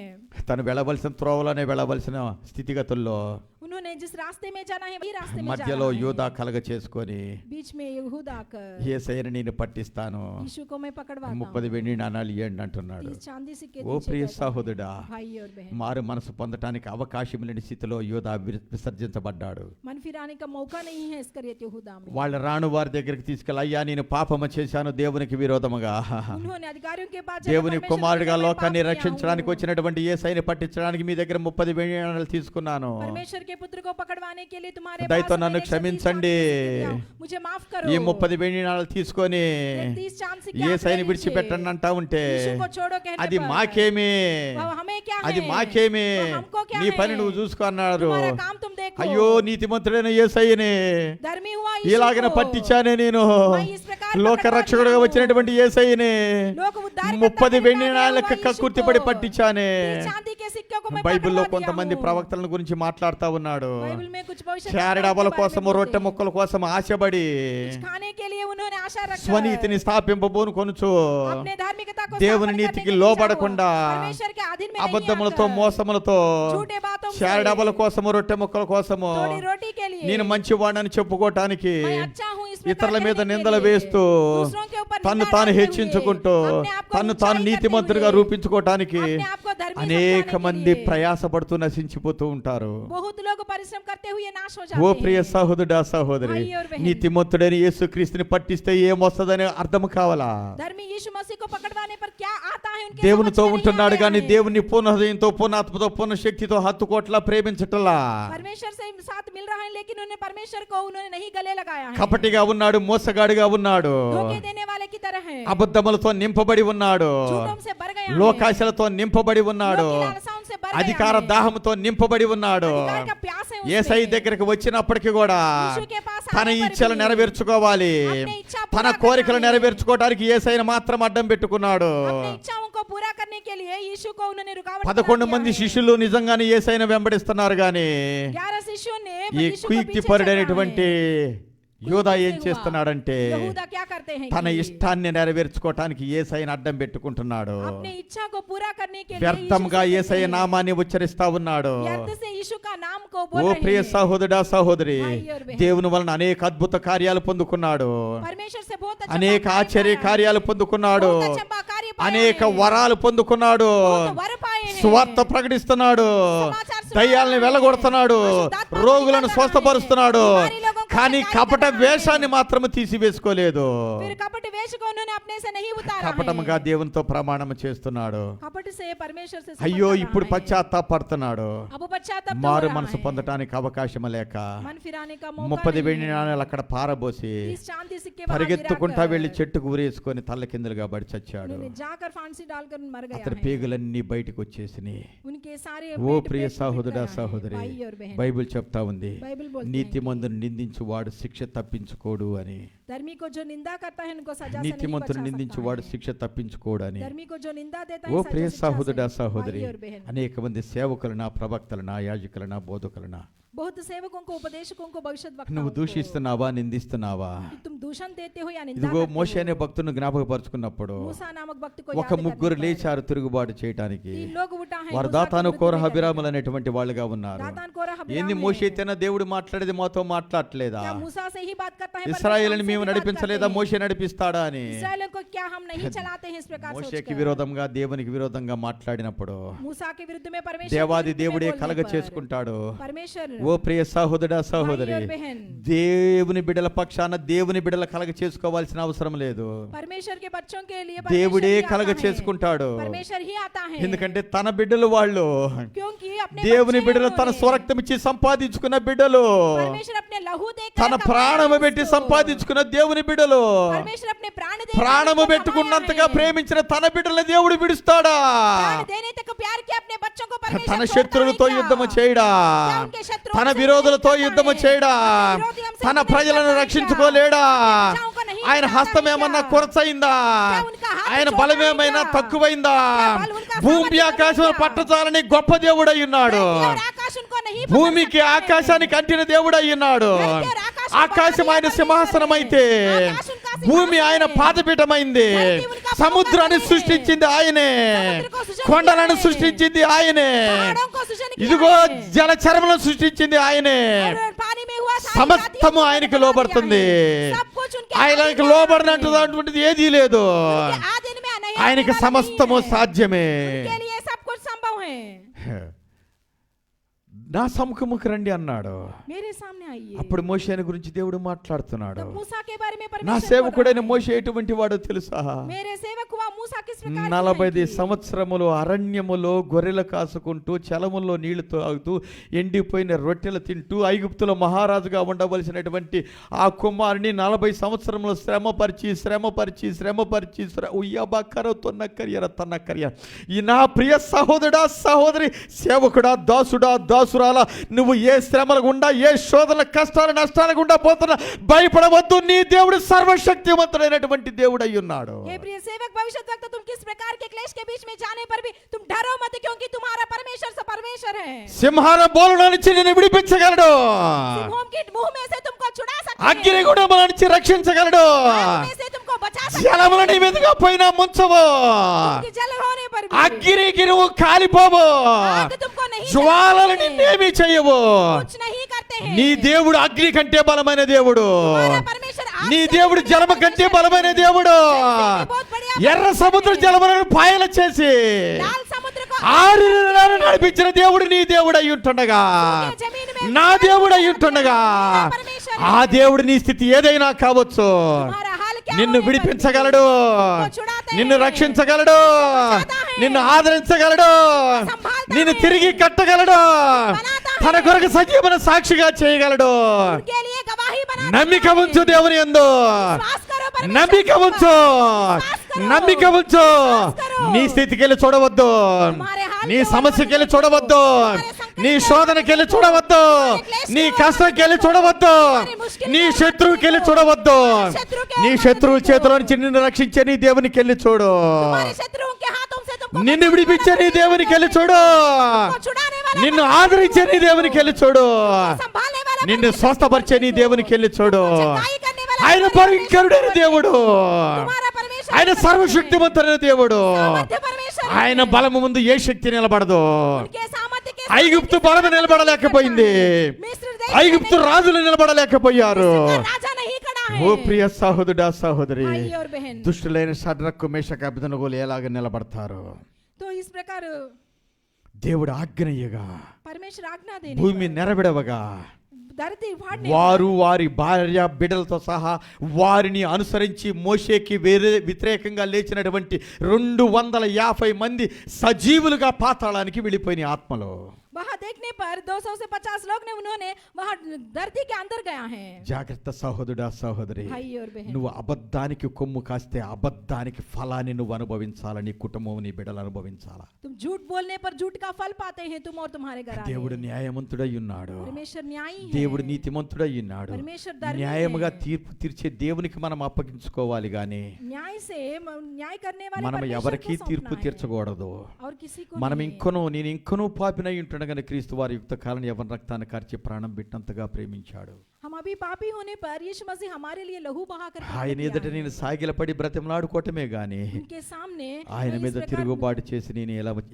తను వెళ్ళవలసిన త్రోవలోనే వెళ్ళవలసిన స్థితిగతుల్లో उन्होंने जिस रास्ते में जाना है वही रास्ते में మధ్యలో जाना है। యూదా కలగ చేసుకొని, बीच में यहूदा आकर యేసయ్యని నేను పట్టిస్తాను, यीशु को मैं पकड़वाता 30 हूँ। వెండి నాణాలు ఇవ్వండి అంటున్నాడు. 30 चांदी सिक्के ఓ दीजिए ప్రియ कहता है। సహోదరుడా, भाई और बहन, మారు మనసు పొందటానికి అవకాశం లేని స్థితిలో యూదా విసర్జించబడ్డాడు. मन फिराने का मौका नहीं है इसकरियत यहूदा में। వాళ్ళ రాణు వారి దగ్గరికి తీసుకెళ్ళి, అయ్యా నేను పాపము చేశాను దేవునికి విరోధముగా, उन्होंने अधिकारियों के पास దేవుని जाकर కుమారుడిగా परमेश्वर को मैं లోకాన్ని पाप किया రక్షించడానికి हूँ। వచ్చినటువంటి యేసయ్యని పట్టించడానికి మీ దగ్గర 30 వెండి నాణాలు తీసుకున్నాను, परमेश्वर के पुत्र को पकड़वाने के लिए तुम्हारे దయతో पास నన్ను मैंने 130 క్షమించండి. चांदी सिक्के दिया। मुझे माफ करो। ఈ 30 వెండి నాణాలు తీసుకొని 30 चांदी सिक्के యేసయ్యని आपने విడిచిపెట్టండి लीजिए। అంటా ఉంటే, यीशु को छोड़ो कहने అది पर, మాకేమి, वो हमें क्या है? అది మాకేమి, वो हमको क्या నీ పని है? నువ్వు చూసుకో అన్నాడు. तुम्हारा काम तुम देखो। అయ్యో నీతిమంతుడైన యేసయ్యని धर्मी हुआ यीशु ఇలాగన को। పట్టించానే నేను, मैं इस प्रकार లోక पकड़वा రక్షకుడుగా दिया हूँ। వచ్చినటువంటి యేసయ్యని लोक उद्धार 30 करता వెండి हुआ నాణాలకు यीशु కక్కుర్తిపడి को। పట్టించానే. 30 चांदी के सिक्के को मैं బైబిల్లో पकड़वा दिया కొంతమంది हूँ। ప్రవక్తల గురించి మాట్లాడుతా ఉన్నాడు. बाइबल में कुछ भविष्यवक्ता చారడబల के बारे में కోసము बोलते రొట్టె हैं। ముక్కల కోసం ఆశపడి कुछ खाने के लिए उन्होंने आशा रखा। స్వనీతిని స్థాపింపబోను కొనుచు अपने धार्मिकता को దేవుని स्थापन నీతికి करने के లోబడకుండా इच्छा हुआ। परमेश्वर के अधीन में नहीं అబద్ధములతో आकर, మోసములతో झूठे बातों से, చారడబల కోసము రొట్టె ముక్కల కోసము थोड़ी रोटी के लिए నేను మంచివాడని చెప్పుకోవటానికి मैं अच्छा हूँ इस प्रकार ఇతరుల మీద कहने के నిందలు लिए, వేస్తూ दूसरों के ऊपर తను निंदा తాను डालते हुए, హెచ్చించుకుంటూ अपने आप को తను తాను ऊंचाई నీతిమంతుడిగా करते हुए, రూపించుకోవటానికి अपने आप को धर्मी गर्मी అనేక समझाने మంది के लिए ప్రయాసపడుతూ నశించిపోతూ ఉంటారు. बहुत लोग परिश्रम करते हुए नाश हो ఓ जाते ప్రియ हैं। సహోదరుడా సహోదరి, भाई और बहन। నీతిమంతుడైన యేసుక్రీస్తుని పట్టిస్తే ఏమొస్తదని అర్థం కావాలా? धर्मी यीशु मसीह को पकड़वाने पर क्या आता है उनके దేవునితో समझ में नहीं ఉంటున్నాడు आया కానీ है। దేవుని పూర్ణ హృదయంతో, పూర్ణ ఆత్మతో, పూర్ణ శక్తితో హత్తుకోట్లా ప్రేమించటలా. परमेश्वर से साथ मिल रहा है लेकिन उन्हें परमेश्वर को उन्होंने नहीं गले लगाया है। కపటిగా ఉన్నాడు, మోసగాడిగా ఉన్నాడు, धोखे देने वाले की तरह है। అబద్ధములతో నింపబడి ఉన్నాడు, झूठों से भर गया है। లోకాశలతో నింపబడి ఉన్నాడు, लोक की लालसाओं से भर गया అధికార है। దాహంతో నింపబడి ఉన్నాడు. अधिकार का प्यास है उसमें। యేసయ్య దగ్గరికి వచ్చినప్పటికీ కూడా यीशु के पास తన आने पर ఇచ్చలు भी నెరవేర్చుకోవాలి. अपने इच्छा తన पूरा కోరికలు करना है। నెరవేర్చుకోవడానికి యేసయ్యను మాత్రం అడ్డం పెట్టుకున్నాడు. अपने इच्छाओं को पूरा करने के लिए यीशु को उन्होंने रुकावट 11 बना మంది दिया है। శిష్యులు నిజంగానే యేసయ్యను వెంబడిస్తున్నారు గాని 11 शिष्यों ने ఈ यीशु को पीछे కుయుక్తిపరుడైనటువంటి चलना है। యూదా ఏం हुआ। చేస్తున్నాడంటే यहूदा क्या करते हैं తన कि ఇష్టాన్ని నెరవేర్చుకోవటానికి యేసయ్యను అడ్డం పెట్టుకుంటున్నాడు. अपने इच्छा को पूरा करने के लिए వ్యర్థంగా यीशु से యేసయ్య कहते हैं। నామాన్ని ఉచ్చరిస్తా ఉన్నాడు. व्यर्थ से यीशु का नाम को ఓ बोल ప్రియ रहे हैं। సహోదరుడా సహోదరి, भाई और बहन। దేవుని వలన అనేక అద్భుత కార్యాలు పొందుకున్నాడు, परमेश्वर से बहुत अच्छा అనేక कार्य ఆశ్చర్య पाया। కార్యాలు పొందుకున్నాడు, बहुत अच्छा कार्य पाया అనేక है। వరాలు పొందుకున్నాడు, बहुत वर पाए हैं। సువార్త ప్రకటిస్తున్నాడు, సమాచార సువార్త దయ్యాల్ని వెళ్ళగొడుతున్నాడు, పరిశుద్ధాత్మ రోగులను నిబంధన స్వస్థపరుస్తున్నాడు. बीमारी लोगों को కానీ शिकायत కపట करता है। వేషాన్ని మాత్రం తీసివేసుకోలేదు. फिर कपट वेश को उन्होंने अपने से नहीं उतारा కపటముగా है। దేవునితో ప్రమాణం చేస్తున్నాడు. कपट से परमेश्वर से शपथ అయ్యో कर रहा ఇప్పుడు है। పశ్చాత్తాపడుతున్నాడు. अब पश्चाताप तो మారు हो रहा మనసు है। పొందటానికి అవకాశం లేక मन फिराने का मौका 30 नहीं వెండి है। నాణేలు అక్కడ పారబోసి 30 चांदी सिक्के वहां పరిగెత్తుకుంటా गिराकर వెళ్లి చెట్టుకు ఊరేసుకొని తల్ల కిందలుగా పడి చచ్చాడు. उन्होंने जाकर फांसी डालकर मर गया అతని है। పేగులన్నీ బయటకు వచ్చేసినాయి. उनके सारे ఓ पेट ప్రియ पेट సహోదరుడా निकल रहा है। సహోదరి, भाई और बहन। బైబిల్ చెప్తా ఉంది, बाइबल बोलते हैं నీతిమంతుని నిందించువాడు శిక్ష తప్పించుకోడు అని. धर्मी को जो निंदा करता है उनको सजा से नहीं నీతిమంతుని बचा నిందించువాడు सकता है। శిక్ష తప్పించుకోడు అని. धर्मी को जो निंदा देता ఓ है ప్రియ सजा शिक्षा సహోదరుడా से। సహోదరి, भाई और बहन। అనేక మంది సేవకులనా, ప్రవక్తలనా, యాజకులనా, బోధకులనా बहुत सेवकों को, उपदेशकों को, भविष्यद्वक्ताओं నువ్వు को దూషిస్తున్నావా, నిందిస్తున్నావా? कि तुम दूषण देते हो या निंदा ఇదిగో करते మోషే అనే हो। భక్తుని జ్ఞాపకపరుచుకున్నప్పుడు मूसा नामक भक्त को ఒక याद ముగ్గురు करने पर లేచారు తిరుగుబాటు చేయటానికి. 3 लोग उठा है వారు मूसा के దాతాను विरुद्ध కోరహ में అభిరాములు అనేటువంటి వాళ్ళుగా ఉన్నారు. दातान कोरह ఏంది अबिराम మోషే है। అయితేనా దేవుడు మాట్లాడేది మాతో మాట్లాడట్లేదా? क्या मूसा से ही बात करता है परमेश्वर ఇశ్రాయేలుని हमसे మేము भी बात నడిపించలేదా, करते हैं। మోషే నడిపిస్తాడా అని इस्राएलियों को क्या हम नहीं चलाते हैं इस प्रकार మోషేకి सोचकर। విరోధంగా దేవునికి విరోధంగా మాట్లాడినప్పుడు मूसा के विरुद्ध में परमेश्वर దేవాది के विरुद्ध में దేవుడే बोलने కలగ पर చేసుకుంటాడు. परमेश्वर ఓ ప్రియ సహోదరుడా సహోదరి, भाई और बहन। దేవుని బిడ్డల పక్షాన దేవుని బిడ్డల కలగ చేసుకోవాల్సిన అవసరం లేదు. परमेश्वर के बच्चों के लिए దేవుడే परमेश्वर ही కలగ आता है। చేసుకుంటాడు. परमेश्वर ही आता है। ఎందుకంటే తన బిడ్డలు వాళ్ళు क्योंकि अपने దేవుని बच्चे బిడ్డలు తన उन्होंने- స్వరక్తం ఇచ్చి సంపాదించుకున్న బిడ్డలు, परमेश्वर अपने लहू देकर తన कमाया ప్రాణము है పెట్టి उसको। సంపాదించుకున్న దేవుని బిడ్డలు, परमेश्वर अपने प्राण देकर ప్రాణము उसको పెట్టుకున్నంతగా कमाया है। ప్రేమించిన తన బిడ్డల దేవుడు విడుస్తాడా? प्राण देने तक प्यार किया अपने बच्चों को परमेश्वर తన छोड़ता శత్రువులతో है क्या? యుద్ధము చేయడా? क्या उनके शत्रुओं తన से విరోధులతో युद्ध యుద్ధము करता है? చేయడా? अपने विरोधी हमसे తన युद्ध ప్రజలను करता है రక్షించుకోలేడా? क्या? अपने बच्चों को नहीं ఆయన बचाता హస్తం है ఏమన్నా क्या? కొరచయిందా? क्या उनका हाथ ఆయన छोटा బలం है ఏమైనా क्या? తక్కువైందా? क्या बल उनका భూమి सामर्थ्य ఆకాశం नहीं क्या? పట్టచాలని గొప్ప దేవుడై ఉన్నాడు. धरती और आकाश उनको नहीं पकड़ భూమికి सकते हैं। ఆకాశానికి అంటిన దేవుడై ఉన్నాడు. धरती और आकाश को ఆకాశం पकड़ ఆయన लिया సింహాసనం అయితే, आकाश उनका सिंहासन భూమి ఆయన है। పాదపీఠమైంది. धरती उनका సముద్రాన్ని पौधा है। సృష్టించింది ఆయనే, समुद्र को सृजन కొండలను किया है। సృష్టించింది ఆయనే, पहाड़ों को सृजन किया ఇదిగో है। జలచరములను సృష్టించింది ఆయనే. और पानी में हुआ सारी సమస్తము जातियों को ఆయనకి बना दिया లోబడుతుంది. है। सब कुछ उनके ఆయనకి हाथ में లోబడినటువంటిది ఏదీ లేదు. है। उनके आधीन में नहीं आने ఆయనకి वाला సమస్తము नहीं है। సాధ్యమే. उनके लिए सब कुछ संभव है। నా సముఖముకు రండి అన్నాడు. मेरे सामने आइए। అప్పుడు మోషేని గురించి దేవుడు మాట్లాడుతున్నాడు. तब मूसा के बारे में నా परमेश्वर बोल సేవకుడైన रहा है। మోషే ఎటువంటి వాడో తెలుసా? मेरे सेवक हुआ मूसा किस प्रकार की 40 है कि సంవత్సరములు అరణ్యములో గొర్రెలు కాసుకుంటూ, చలముల్లో నీళ్లు తాగుతూ, ఎండిపోయిన రొట్టెలు తింటూ, ఐగుప్తులో మహారాజుగా ఉండవలసినటువంటి ఆ కుమారుని 40 సంవత్సరములు శ్రమపరిచి ఉయ్యబక్కర తొన్నకరియర తన్నకరియ. ఈ నా ప్రియ సహోదరుడా సహోదరి, సేవకుడా, దాసురాల, నువ్వు ఏ శ్రమల గుండా, ఏ శోధన, కష్టాల, నష్టాల గుండా పోతున్నా భయపడవద్దు. నీ దేవుడు సర్వశక్తివంతుడైనటువంటి దేవుడు అయి ఉన్నాడు. हे प्रिय सेवक भविष्यद्वक्ता, तुम किस प्रकार के क्लेश के बीच में जाने पर भी तुम डरो मत, क्योंकि तुम्हारा परमेश्वर से परमेश्वर है। సింహాల బోలులో నుంచి నిన్ను విడిపించగలడు. सिंहों की मुंह में से तुमको छुड़ा सकते అగ్ని हैं। గుండముల నుంచి రక్షించగలడు. आग में से तुमको बचा सकते हैं। జలముల నీ మీదుగా పోయినా ముంచవు. उनके जल होने पर भी అగ్నికి నువ్వు కాలిపోవు. आग तुमको नहीं జ్వాలలు जलाते हैं। నిన్నేమీ చేయవు. कुछ नहीं करते हैं। నీ దేవుడు అగ్ని కంటే బలమైన దేవుడు. हमारा परमेश्वर आग నీ से దేవుడు भी జలము కంటే బలమైన దేవుడు. बहुत बढ़िया ఎర్ర సముద్ర జలములను పాయలు చేసి लाल समुद्र को ఆరిన నడిపించిన దేవుడు నీ దేవుడు అయి ఉంటుండగా, నా దేవుడు అయి ఉంటుండగా, ఆ దేవుడు నీ స్థితి ఏదైనా కావచ్చు, నిన్ను విడిపించగలడు, నిన్ను రక్షించగలడు, నిన్ను ఆదరించగలడు, నిన్ను తిరిగి కట్టగలడు, తన కొరకు సజీవన సాక్షిగా చేయగలడు. నమ్మిక ఉంచు దేవుని యందు, నమ్మిక ఉంచు, నమ్మిక ఉంచు. నీ స్థితికి వెళ్ళి చూడవద్దు, నీ సమస్యకి వెళ్ళి చూడవద్దు, నీ శోధనకి వెళ్ళి చూడవద్దు, నీ కష్టంకి వెళ్ళి చూడవద్దు, నీ శత్రువుకి వెళ్ళి చూడవద్దు. నీ శత్రువు చేతిలో నుంచి నిన్ను రక్షించే నీ దేవునికి వెళ్ళి చూడు, నిన్ను విడిపించే నీ దేవునికి వెళ్ళి చూడు, నిన్ను ఆదరించే నీ దేవునికి వెళ్ళి చూడు, నిన్ను స్వస్థపరిచే నీ దేవునికి వెళ్ళి చూడు. ఆయన భయంకరుడైన దేవుడు, ఆయన సర్వశక్తిమంతుడైన దేవుడు. ఆయన బలము ముందు ఏ శక్తి నిలబడదు. ఐగుప్తు బలము నిలబడలేకపోయింది, ఐగుప్తు రాజులు నిలబడలేకపోయారు. ఓ ప్రియ సహోదరుడా సహోదరి, దుష్టులైన షడ్రకు మేషకు అబేద్నెగోలు ఎలాగ నిలబడతారు? దేవుడు ఆజ్ఞయ్యగా, భూమి నెరబెడవగా, వారు వారి భార్య బిడ్డలతో సహా వారిని అనుసరించి మోషేకి వ్యతిరేకంగా లేచినటువంటి 250 మంది సజీవులుగా పాతాళానికి వెళ్ళిపోయిన ఆత్మలో. वहाँ देखने पर 200 से 50 लोग ने उन्होंने वहाँ धरती के अंदर गया है. జాగ్రత్త సహోదరుడా సహోదరి, నువ్వు అబద్ధానికి కొమ్ము కాస్తే అబద్ధానికి ఫలాన్ని నువ్వు అనుభవించాలని, కుటుంబం నీ బిడ్డలు అనుభవించాలా. तुम झूठ बोलने पर झूठ का फल पाते हैं तुम और तुम्हारे घर. దేవుడు న్యాయవంతుడై ఉన్నాడు, परमेश्वर न्यायी है, దేవుడు నీతిమంతుడై ఉన్నాడు. परमेश्वर धर्मी है. న్యాయముగా తీర్పు తీర్చే దేవునికి మనం అప్పగించుకోవాలి గాని न्याय से न्याय करने वाले మనం ఎవరికీ తీర్పు తీర్చకూడదు. और किसी को మనం నేను ఇంకొను పాపినై ఉంటున్నాను, క్రీస్తు వారి యుక్త కాలం యవ్వన రక్తాన్ని కార్చి ప్రాణం పెట్టినంతగా ప్రేమించాడు. हम अभी पापी होने पर यीशु मसीह हमारे लिए लहू बहाकर ఆయన ఎదుట నేను సాగిలపడి బ్రతిమలాడుకోవటమే గాని उनके सामने ఆయన మీద తిరుగుబాటు చేసి నేను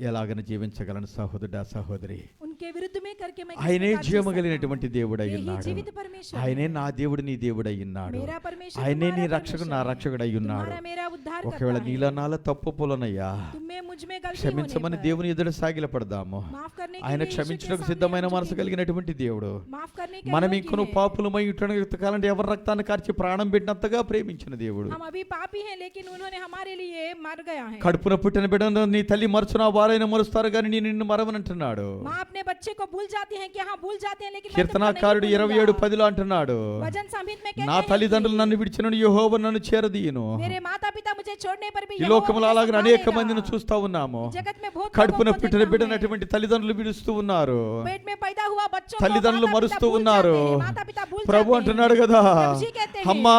ఎలాగన జీవించగలను? సహోదరుడా సహోదరి, उनके विरुद्ध में करके मैं ఆయనే జీవము కలిగినటువంటి దేవుడై ఉన్నాడు. जीवित परमेश्वर, ఆయనే నా దేవుడు నీ దేవుడై ఉన్నాడు. मेरा परमेश्वर, ఆయనే నీ రక్షకుడు నా రక్షకుడై ఉన్నాడు. तुम्हारा मेरा उद्धार ఒకవేళ करता है. నీలో నాలో తప్పు పులనయ్యా, तुम में मुझ में गलती होने క్షమించమని पर దేవుని ఎదుట సాగిలపడదాము. माफ करने के ఆయన लिए यीशु के క్షమించడానికి सामने సిద్ధమైన हम మనసు झुकेंगे. కలిగినటువంటి దేవుడు. माफ करने के మనం योग्य ఇంకొను हैं. పాపులమై యుక్తకాలంటే ఎవరి రక్తాన్ని కార్చి ప్రాణం పెట్టినంతగా ప్రేమించిన దేవుడు. हम अभी पापी हैं लेकिन उन्होंने हमारे लिए मर गया है. కడుపున పుట్టిన బిడ్డను నీ తల్లి మరచునా వారైనా మరుస్తారు కానీ నేను నిన్ను మరవనంటున్నాడు. माँ अपने बच्चे को भूल जाती हैं कि हाँ भूल जाते हैं लेकिन मैं तुमको కీర్తనాకారుడు नहीं भूलूंगा. 27:10 అంటున్నాడు, वचन संहिता में कहते నా हैं తల్లిదండ్రులు कि నన్ను విడిచినను యెహోవా నన్ను చేరదీయును. मेरे माता पिता मुझे छोड़ने पर भी ఈ यहोवा లోకములో मुझे అలాగే అనేక संभालेगा. మందిని చూస్తా ఉన్నాము. जगत में बहुत కడుపున लोगों को పుట్టిన देखता हूं బిడ్డనటువంటి తల్లిదండ్రులు విడుస్తూ ఉన్నారు, मैं. पेट में पैदा हुआ बच्चों को తల్లిదండ్రులు माता पिता మరుస్తూ भूल ఉన్నారు. जाते हैं, माता पिता भूल ప్రభు जाते हैं. అంటున్నాడు కదా, प्रभु जी कहते हैं, అమ్మా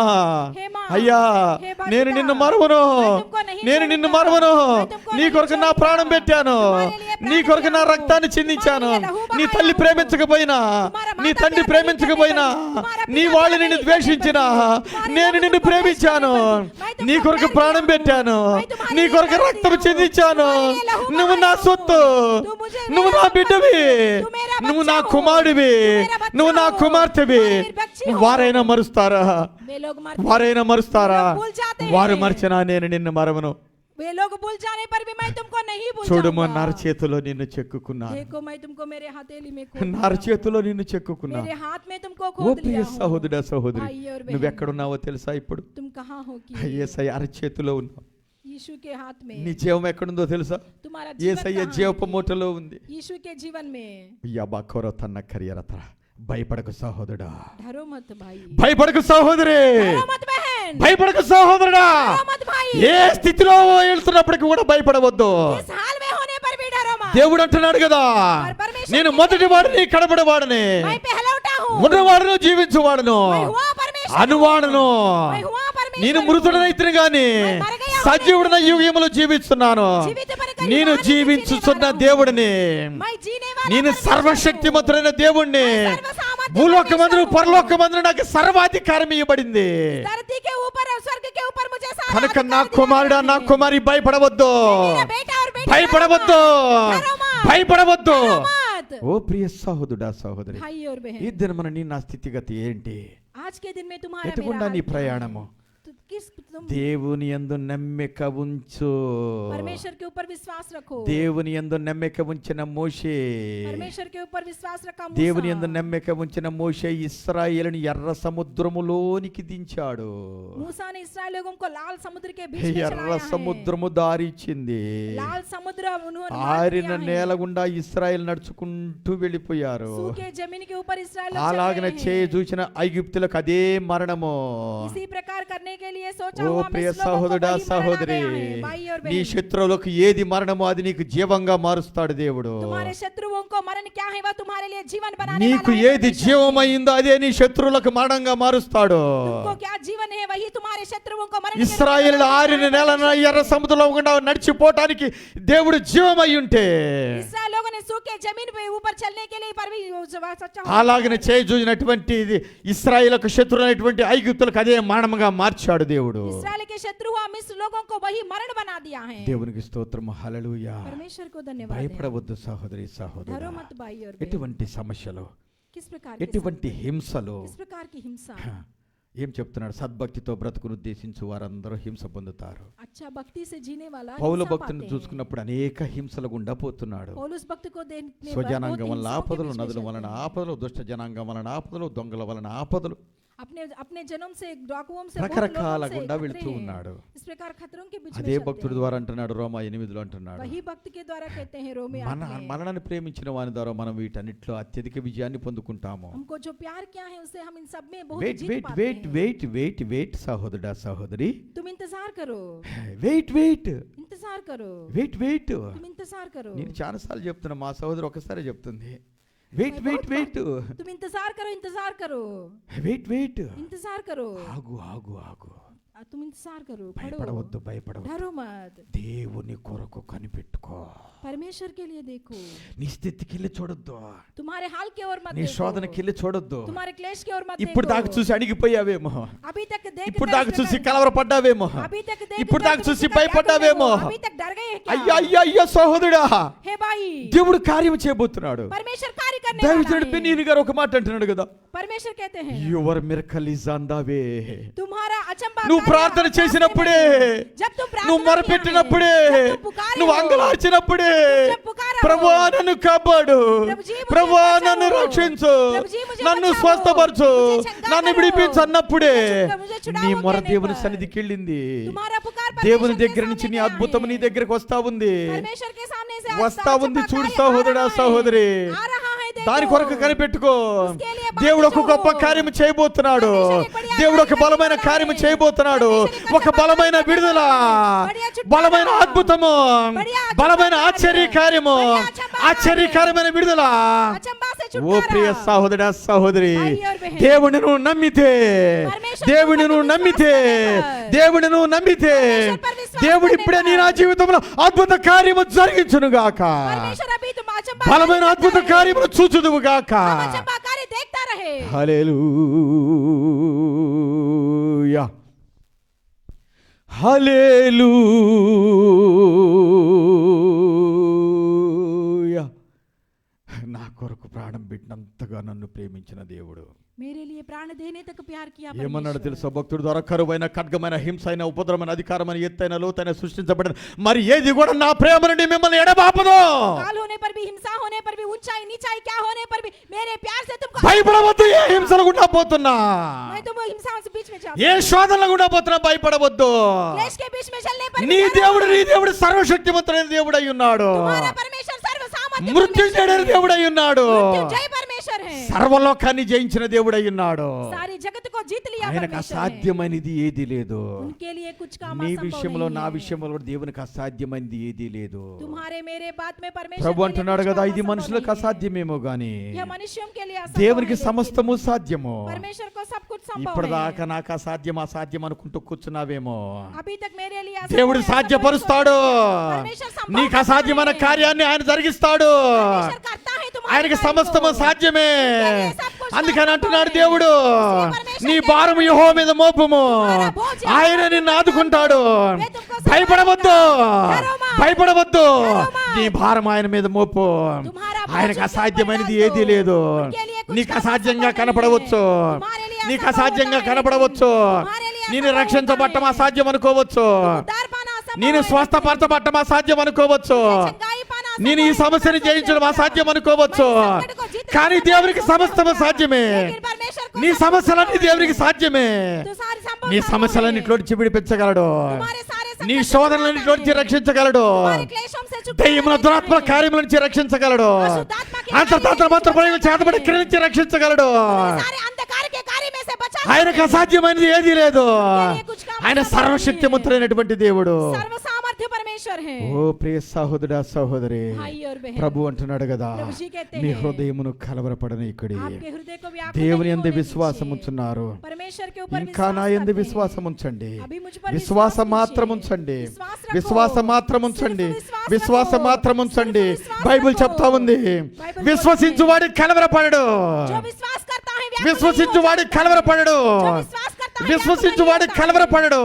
हे माँ, అయ్యా हे बालिका, నేను నిన్ను మరవను, मैं तुमको नहीं నేను నిన్ను छोड़ूंगा, మరవను, मैं तुमको నీ नहीं కొరకు నా छोड़ूंगा, ప్రాణం పెట్టాను, तुम्हारे लिए प्राण నీ కొరకు నా दिया हूँ, రక్తాన్ని చిందించాను. तुम्हारे लिए लहू నీ बहाया తల్లి हूँ, ప్రేమించకపోయినా, तुम्हारा నీ माता తండ్రి प्यार ప్రేమించకపోయినా, नहीं करने पर, నీ तुम्हारा వాళ్ళు पिता నిన్ను नहीं ద్వేషించినా करने पर, तुम्हारे నేను लोगों నిన్ను को ప్రేమించాను, मैं तुमको నీ కొరకు प्यार ప్రాణం किया हूँ, పెట్టాను, मैं तुम्हारे నీ लिए కొరకు प्यार రక్తం दिया हूँ, చిందించాను. तुम्हारे लिए लहू నువ్వు నా बहाया సొత్తు, हूँ, तू मुझे నువ్వు मेरा నా బిడ్డవి, तू मेरा నువ్వు बच्चा నా हो, కుమారుడివి, तू मेरा बच्चा నువ్వు నా हो, కుమార్తెవి. तू मेरी बच्ची हो. వారైనా మరుస్తారా? वे लोग मरते వారైనా మరుస్తారా? लोग भूल जाते हैं. వారు మర్చినా నేను నిన్ను మరవను. वे लोग भूल जाने पर भी मैं तुमको नहीं भूल చూడము, जाऊंगा. నర చేతిలో నిన్ను చెక్కుకున్నాను, देखो मैं तुमको मेरे हथेली में खो నర दिया. చేతిలో నిన్ను చెక్కుకున్నాను. मेरे हाथ में तुमको ఓ खोद ప్రియ लिया हूँ. సహోదరుడా సహోదరి, भाई और बहन, నువ్వెక్కడున్నావో తెలుసా? ఇప్పుడు तुम कहाँ हो कि యేసయ్య అరచేతిలో ఉన్నావు. यीशु के हाथ में నీ జీవం ఎక్కడుందో తెలుసా? तुम्हारा जीवन యేసయ్య कहाँ జీవపు है? మూటలో ఉంది. यीशु के जीवन में యబాకోరో తన్న కరియరత. భయపడకు సహోదరుడా, डरो मत भाई, భయపడకు సహోదరి, डरो मत बहन, భయపడకు సహోదరుడా. डरो मत भाई, ఏ స్థితిలో వెళ్తున్నప్పటికీ కూడా భయపడవద్దు. इस हाल में होने पर भी डरो मत. దేవుడు అంటున్నాడు కదా, నేను మొదటి వాడిని, కడపడి వాడిని, मैं पहलौटा हूँ, ఉన్నవాడును జీవించువాడును, मैं हुआ परमेश्वर, అనువాడును. मैं हुआ परमेश्वर, నేను మృతుడనైతిని గాని సజీవుడన యుగములో జీవిస్తున్నాను. जीवित पर कहीं నేను मानव జీవించుచున్న जीने वाला हूँ. దేవుడిని, मैं जीने वाला నేను परमेश्वर సర్వశక్తిమంతుడైన దేవుణ్ణి. मैं सर्वसामर्थ्य భూలోకమందు परमेश्वर हूँ. పరలోకమందు నాకు సర్వాధికారం ఇవ్వబడింది. धरती के ऊपर और स्वर्ग के ऊपर मुझे सारा కనుక अधिकार నా दिया కుమారుడా, गया నా है. కుమారి భయపడవద్దు, मेरा बेटा और बेटी భయపడవద్దు, डरो मत, భయపడవద్దు. डरो मत. ఓ ప్రియ సహోదరుడా సహోదరి, भाई और ఈ बहन, దినమున నీ నా స్థితిగతి ఏంటి? आज के दिन में तुम्हारा ఎటుకుండా मेरा నీ हाल क्या है? ప్రయాణము? तो దేవుని యందు నమ్మిక ఉంచు. परमेश्वर के ऊपर विश्वास रखो. దేవుని యందు నమ్మిక ఉంచిన మోషే, परमेश्वर के ऊपर विश्वास रखा मूसा. దేవుని యందు నమ్మిక ఉంచిన మోషే ఇశ్రాయేలుని ఎర్ర సముద్రములోనికి దించాడు. मूसा ने इस्राएल लोगों को लाल समुद्र के बीच में ఎర్ర चलाया है. సముద్రము దారిచ్చింది. लाल समुद्र उन्होंने ఆరిన నేల గుండా ఇశ్రాయేలు నడుచుకుంటూ వెళ్ళిపోయారు. सूखे जमीन के ऊपर इस्राएल लोग అలాగన चल रहे చేయి हैं. చూసిన ఐగుప్తులకు అదే మరణము. इसी प्रकार करने के लिए सोचा ఓ हुआ ప్రియ मिस्र लोगों को సహోదరుడా वही मरण आ సహోదరి, गया है. भाई और నీ बहन, శత్రువులకు ఏది మరణమో అది నీకు జీవంగా మారుస్తాడు దేవుడు. तुम्हारे शत्रुओं को मरण क्या है वह तुम्हारे लिए जीवन बनाने నీకు वाला है. ఏది జీవమైందో అదే నీ శత్రువులకు మరణంగా మారుస్తాడు. तुमको क्या जीवन है वही तुम्हारे शत्रुओं को मरण के लिए ఇశ్రాయేలు ఆరిన నేలన ఎర్ర సముద్రంలో గుండా నడిచిపోవటానికి దేవుడు జీవమై ఉంటే, इस्राएल लोगों ने सूखे जमीन पे ऊपर चलने के लिए सच्चा అలాగనే చేయి చూసినటువంటి ఇశ్రాయేలుకు శత్రువులైనటువంటి ఐగుప్తులకు అదే మరణంగా మార్చాడు దేవుడు. इस्राएल के शत्रु हुआ मिस्र लोगों को वही मरण बना दिया है. దేవునికి స్తోత్రం, హల్లెలూయా. परमेश्वर को धन्यवाद है. భయపడవద్దు సహోదరి डरो సహోదరుడా. मत भाई और बहन. ఎటువంటి సమస్యలు, किस प्रकार ఎటువంటి హింసలు, किस प्रकार की हिंसा. ఏం చెప్తున్నాడు? సద్భక్తితో బ్రతుకును ఉద్దేశించు వారందరూ హింస పొందుతారు. अच्छा भक्ति से जीने वाला పౌలు हिंसा భక్తుని पाते हैं. చూసుకున్నప్పుడు అనేక హింసల గుండా పోతున్నాడు. पौलुस भक्त को देखने पर స్వజనాంగం बहुत వల్ల हिंसाओं के ఆపదలు, बीच में నదుల चलते వలన हैं. ఆపదలు, దుష్ట జనాంగం వలన ఆపదలు, దొంగల వలన ఆపదలు, अपने अपने जन्म से डाकुओं से बहुत రకరకాల लोगों से గుండా खतरे వెళ్తూ हैं. ఉన్నాడు. इस प्रकार खतरों के बीच में అదే चलते భక్తుడి हैं. ద్వారా అంటున్నాడు, రోమా 8లో అంటున్నాడు, वही भक्त के द्वारा कहते हैं रोमी 8 में, మనల్ని ప్రేమించిన వాని ద్వారా మనం వీటన్నిటిలో అత్యధిక విజయాన్ని పొందుకుంటాము. हमको जो प्यार किया है उससे हम इन सब में बहुत వెయిట్ जीत వెయిట్ पाते వెయిట్ हैं. వెయిట్ వెయిట్ వెయిట్ సహోదరుడా సహోదరి, तुम इंतजार करो, వెయిట్ వెయిట్ इंतजार करो, వెయిట్ వెయిట్. तुम इंतजार करो. నేను చాలాసార్లు చెప్తున్నా, మా సహోదరు ఒకసారి చెప్తుంది, వెయిట్ వెయిట్ వెయిట్ तुम इंतजार करो, इंतजार करो, వెయిట్ వెయిట్. इंतजार करो. ఆగు ఆగు ఆగు, तुम इंतजार करो, पढ़ो, భయపడవద్దు భయపడవద్దు. डरो मत. దేవుని కొరకు కనిపెట్టుకో. परमेश्वर के लिए देखो, నీ స్థితికి వెళ్ళి చూడొద్దు, तुम्हारे हाल की ओर मत నీ देखो, శోధనకి వెళ్ళి చూడొద్దు. तुम्हारे क्लेश की ओर मत ఇప్పుడు देखो. దాకా చూసి అణిగిపోయావేమో, अभी तक देख ఇప్పుడు कर దాకా इस చూసి प्रकार- కలవరపడ్డావేమో, अभी तक देख ఇప్పుడు कर దాకా तुम చూసి इसका क्या భయపడ్డావేమో. करते हो? अभी तक डर गए हैं क्या? అయ్యో అయ్యో అయ్యో సహోదరుడా, हे भाई, దేవుడు కార్యం చేయబోతున్నాడు. परमेश्वर कार्य करने దైవజనుడు वाला है. పెన్నీని గారు ఒక మాట అంటున్నాడు కదా, परमेश्वर कहते हैं your miracle is on the way. तुम्हारा अचंबा నువ్వు कार्य ప్రార్థన आपके చేసినప్పుడే, में है. जब तुम నువ్వు प्रार्थना మొరపెట్టినప్పుడే, किया है, जब तुम पुकारे నువ్వు हो, అంగలార్చినప్పుడే, जब पुकारा ప్రభువా हो, నన్ను కాపాడు, ప్రభుజీ ముझे ప్రభువా बचाओ, నన్ను రక్షించు, ప్రభుజీ ముझे నన్ను बचाओ, స్వస్థపరచు, मुझे चंगा నన్ను करो, విడిపించు అన్నప్పుడే मुझे छुड़ाओ నీ మొర कहने దేవుని पर, సన్నిధికి వెళ్ళింది. तुम्हारा पुकार దేవుని परमेश्वर के దగ్గర నుంచి सामने నీ गया అద్భుతం है. నీ దగ్గరకు వస్తా ఉంది, परमेश्वर के सामने से వస్తా अचंबा ఉంది. చూడు कार्य సహోదరుడా आ रहा है. సహోదరి, आ रहा है, देखो. దాని కొరకు కనిపెట్టుకో. उसके लिए बात దేవుడు ఒక जो గొప్ప हो. కార్యం చేయబోతున్నాడు. परमेश्वर एक बढ़िया దేవుడు ఒక कार्य బలమైన करने కార్యం वाला है. చేయబోతున్నాడు. परमेश्वर एक ఒక अच्छा బలమైన कार्य విడుదల, बढ़िया छुटकारा, బలమైన అద్భుతము, बढ़िया अच्छा బలమైన कार्य, ఆశ్చర్య కార్యము, बढ़िया अच्छा कार्य, ఆశ్చర్యకరమైన విడుదల. अचंबा से ఓ छुटकारा. ప్రియ సహోదరా సహోదరి, भाई और बहन, దేవుని నువ్వు నమ్మితే, परमेश्वर దేవుని पर నువ్వు विश्वास నమ్మితే, करने पर, దేవుని నువ్వు నమ్మితే, परमेश्वर पर विश्वास దేవుడు करने ఇప్పుడే पर, నీ నా జీవితంలో అద్భుత కార్యము జరిగించును గాక. परमेश्वर अभी तुम अचंबा బలమైన कार्य అద్భుత करता है. కార్యమును చూచుదువు గాక. हम अचंबा कार्य देखता रहे. హల్లెలూయా, హల్లెలూయా. నా కొరకు ప్రాణం పెట్టినంతగా నన్ను ప్రేమించిన దేవుడు मेरे लिए प्राण देने तक प्यार किया ఏమన్నాడు परमेश्वर. తెలుసా? భక్తుడు ద్వారా కరువైన, ఖడ్గమైన, హింస అయిన, ఉపద్రవమైన, అధికారమైన, ఎత్తైన, లోతైన సృష్టించబడిన మరి ఏది కూడా నా ప్రేమ నుండి మిమ్మల్ని ఎడబాపదు. काल होने पर भी, हिंसा होने पर भी, ऊंचाई नीचाई क्या होने पर भी मेरे प्यार से तुमको భయపడవద్దు. ఏ హింసలు గుండా పోతున్నా, मैं तुम हिंसाओं से बीच में जाता ఏ శోధనల గుండా పోతున్నా భయపడవద్దు. क्लेश के बीच में चलने पर भी నీ डरो దేవుడు, मत. నీ దేవుడు సర్వశక్తిమంతుడైన దేవుడై ఉన్నాడు. तुम्हारा परमेश्वर सर्वसामर्थ्य మృత్యుంజయుడైన परमेश्वर है. దేవుడై ఉన్నాడు. मृत्युंजय परमेश्वर है. సర్వలోకాన్ని జయించిన దేవుడై ఉన్నాడు. सारी जगत को जीत लिया ఆయనకు परमेश्वर है. అసాధ్యమైనది ఏది లేదు. उनके लिए कुछ काम నీ असंभव విషయంలో, नहीं నా है. విషయంలో కూడా దేవునికి అసాధ్యమైనది ఏది లేదు. तुम्हारे मेरे बात में परमेश्वर ప్రభు के लिए అంటున్నాడు कुछ కదా, काम ఇది असंभव మనుషులకు नहीं है. అసాధ్యమేమో గాని यह मनुष्यों के लिए असंभव దేవునికి है, लेकिन సమస్తము సాధ్యము. परमेश्वर को सब कुछ संभव ఇప్పటిదాకా है. నాకు అసాధ్యం అసాధ్యం అనుకుంటూ కూర్చున్నావేమో, अभी तक मेरे लिए असंभव దేవుడు है, ऐसा సాధ్యపరుస్తాడు. कोई परमेश्वर संभव నీకు करता అసాధ్యమైన है. కార్యాన్ని ఆయన జరిగిస్తాడు. परमेश्वर करता है तुम्हारे ఆయనకి कार्य को. సమస్తము సాధ్యమే. तेरे सब कुछ అందుకని संभव అంటున్నాడు है. దేవుడు, इसलिए परमेश्वर నీ कहता భారం है, యెహోవా మీద మోపము, तुम्हारा बोझ यहोवा ఆయన पर నిన్ను मत ఆదుకుంటాడు. डालो। मैं तुमको सहायता భయపడవద్దు, करूंगा। डरो मत। భయపడవద్దు. डरो मत। నీ భారం ఆయన మీద మోపు. तुम्हारा बोझ ఆయనకు उसके అసాధ్యమైనది ऊपर डाल ఏదీ दो। లేదు. उनके लिए कुछ నీకు काम అసాధ్యంగా असंभव नहीं కనపడవచ్చు, है। तुम्हारे लिए నీకు असंभव అసాధ్యంగా होता है, కనపడవచ్చు, तुम्हारे लिए నేను రక్షించబట్టం అసాధ్యం అనుకోవచ్చు, నేను స్వస్థపరచబట్టం అసాధ్యం అనుకోవచ్చు, నేను ఈ సమస్యను జయించడం అసాధ్యం అనుకోవచ్చు, కానీ దేవునికి సమస్తము సాధ్యమే. నీ సమస్యలన్నీ దేవునికి సాధ్యమే. నీ సమస్యలన్నింటిలోంచి విడిపించగలడు, నీ శోధనలన్నింటిలోంచి రక్షించగలడు, దయ్యముల దురాత్మల కార్యముల నుంచి రక్షించగలడు, అంతర్తంత్ర మంత్ర ప్రయోగం చేతబడి క్రియ నుంచి రక్షించగలడు. ఆయనకు అసాధ్యమైనది ఏదీ లేదు. ఆయన సర్వశక్తిమంతుడైనటువంటి దేవుడు. ఓ ప్రియ సహోదరా సహోదరి, ప్రభు అంటున్నాడు కదా, మీ హృదయమును కలవరపడనీయకుడి. దేవుని యందు విశ్వాసం ఉంచున్నారు, ఇంకా నా యందు విశ్వాసం ఉంచండి. విశ్వాసం మాత్రం ఉంచండి, విశ్వాసం మాత్రం ఉంచండి, విశ్వాసం మాత్రం ఉంచండి. బైబిల్ చెప్తా ఉంది, విశ్వసించువాడి కలవరపడడు, విశ్వసించువాడి కలవరపడడు, విశ్వసించువాడి కలవరపడడు.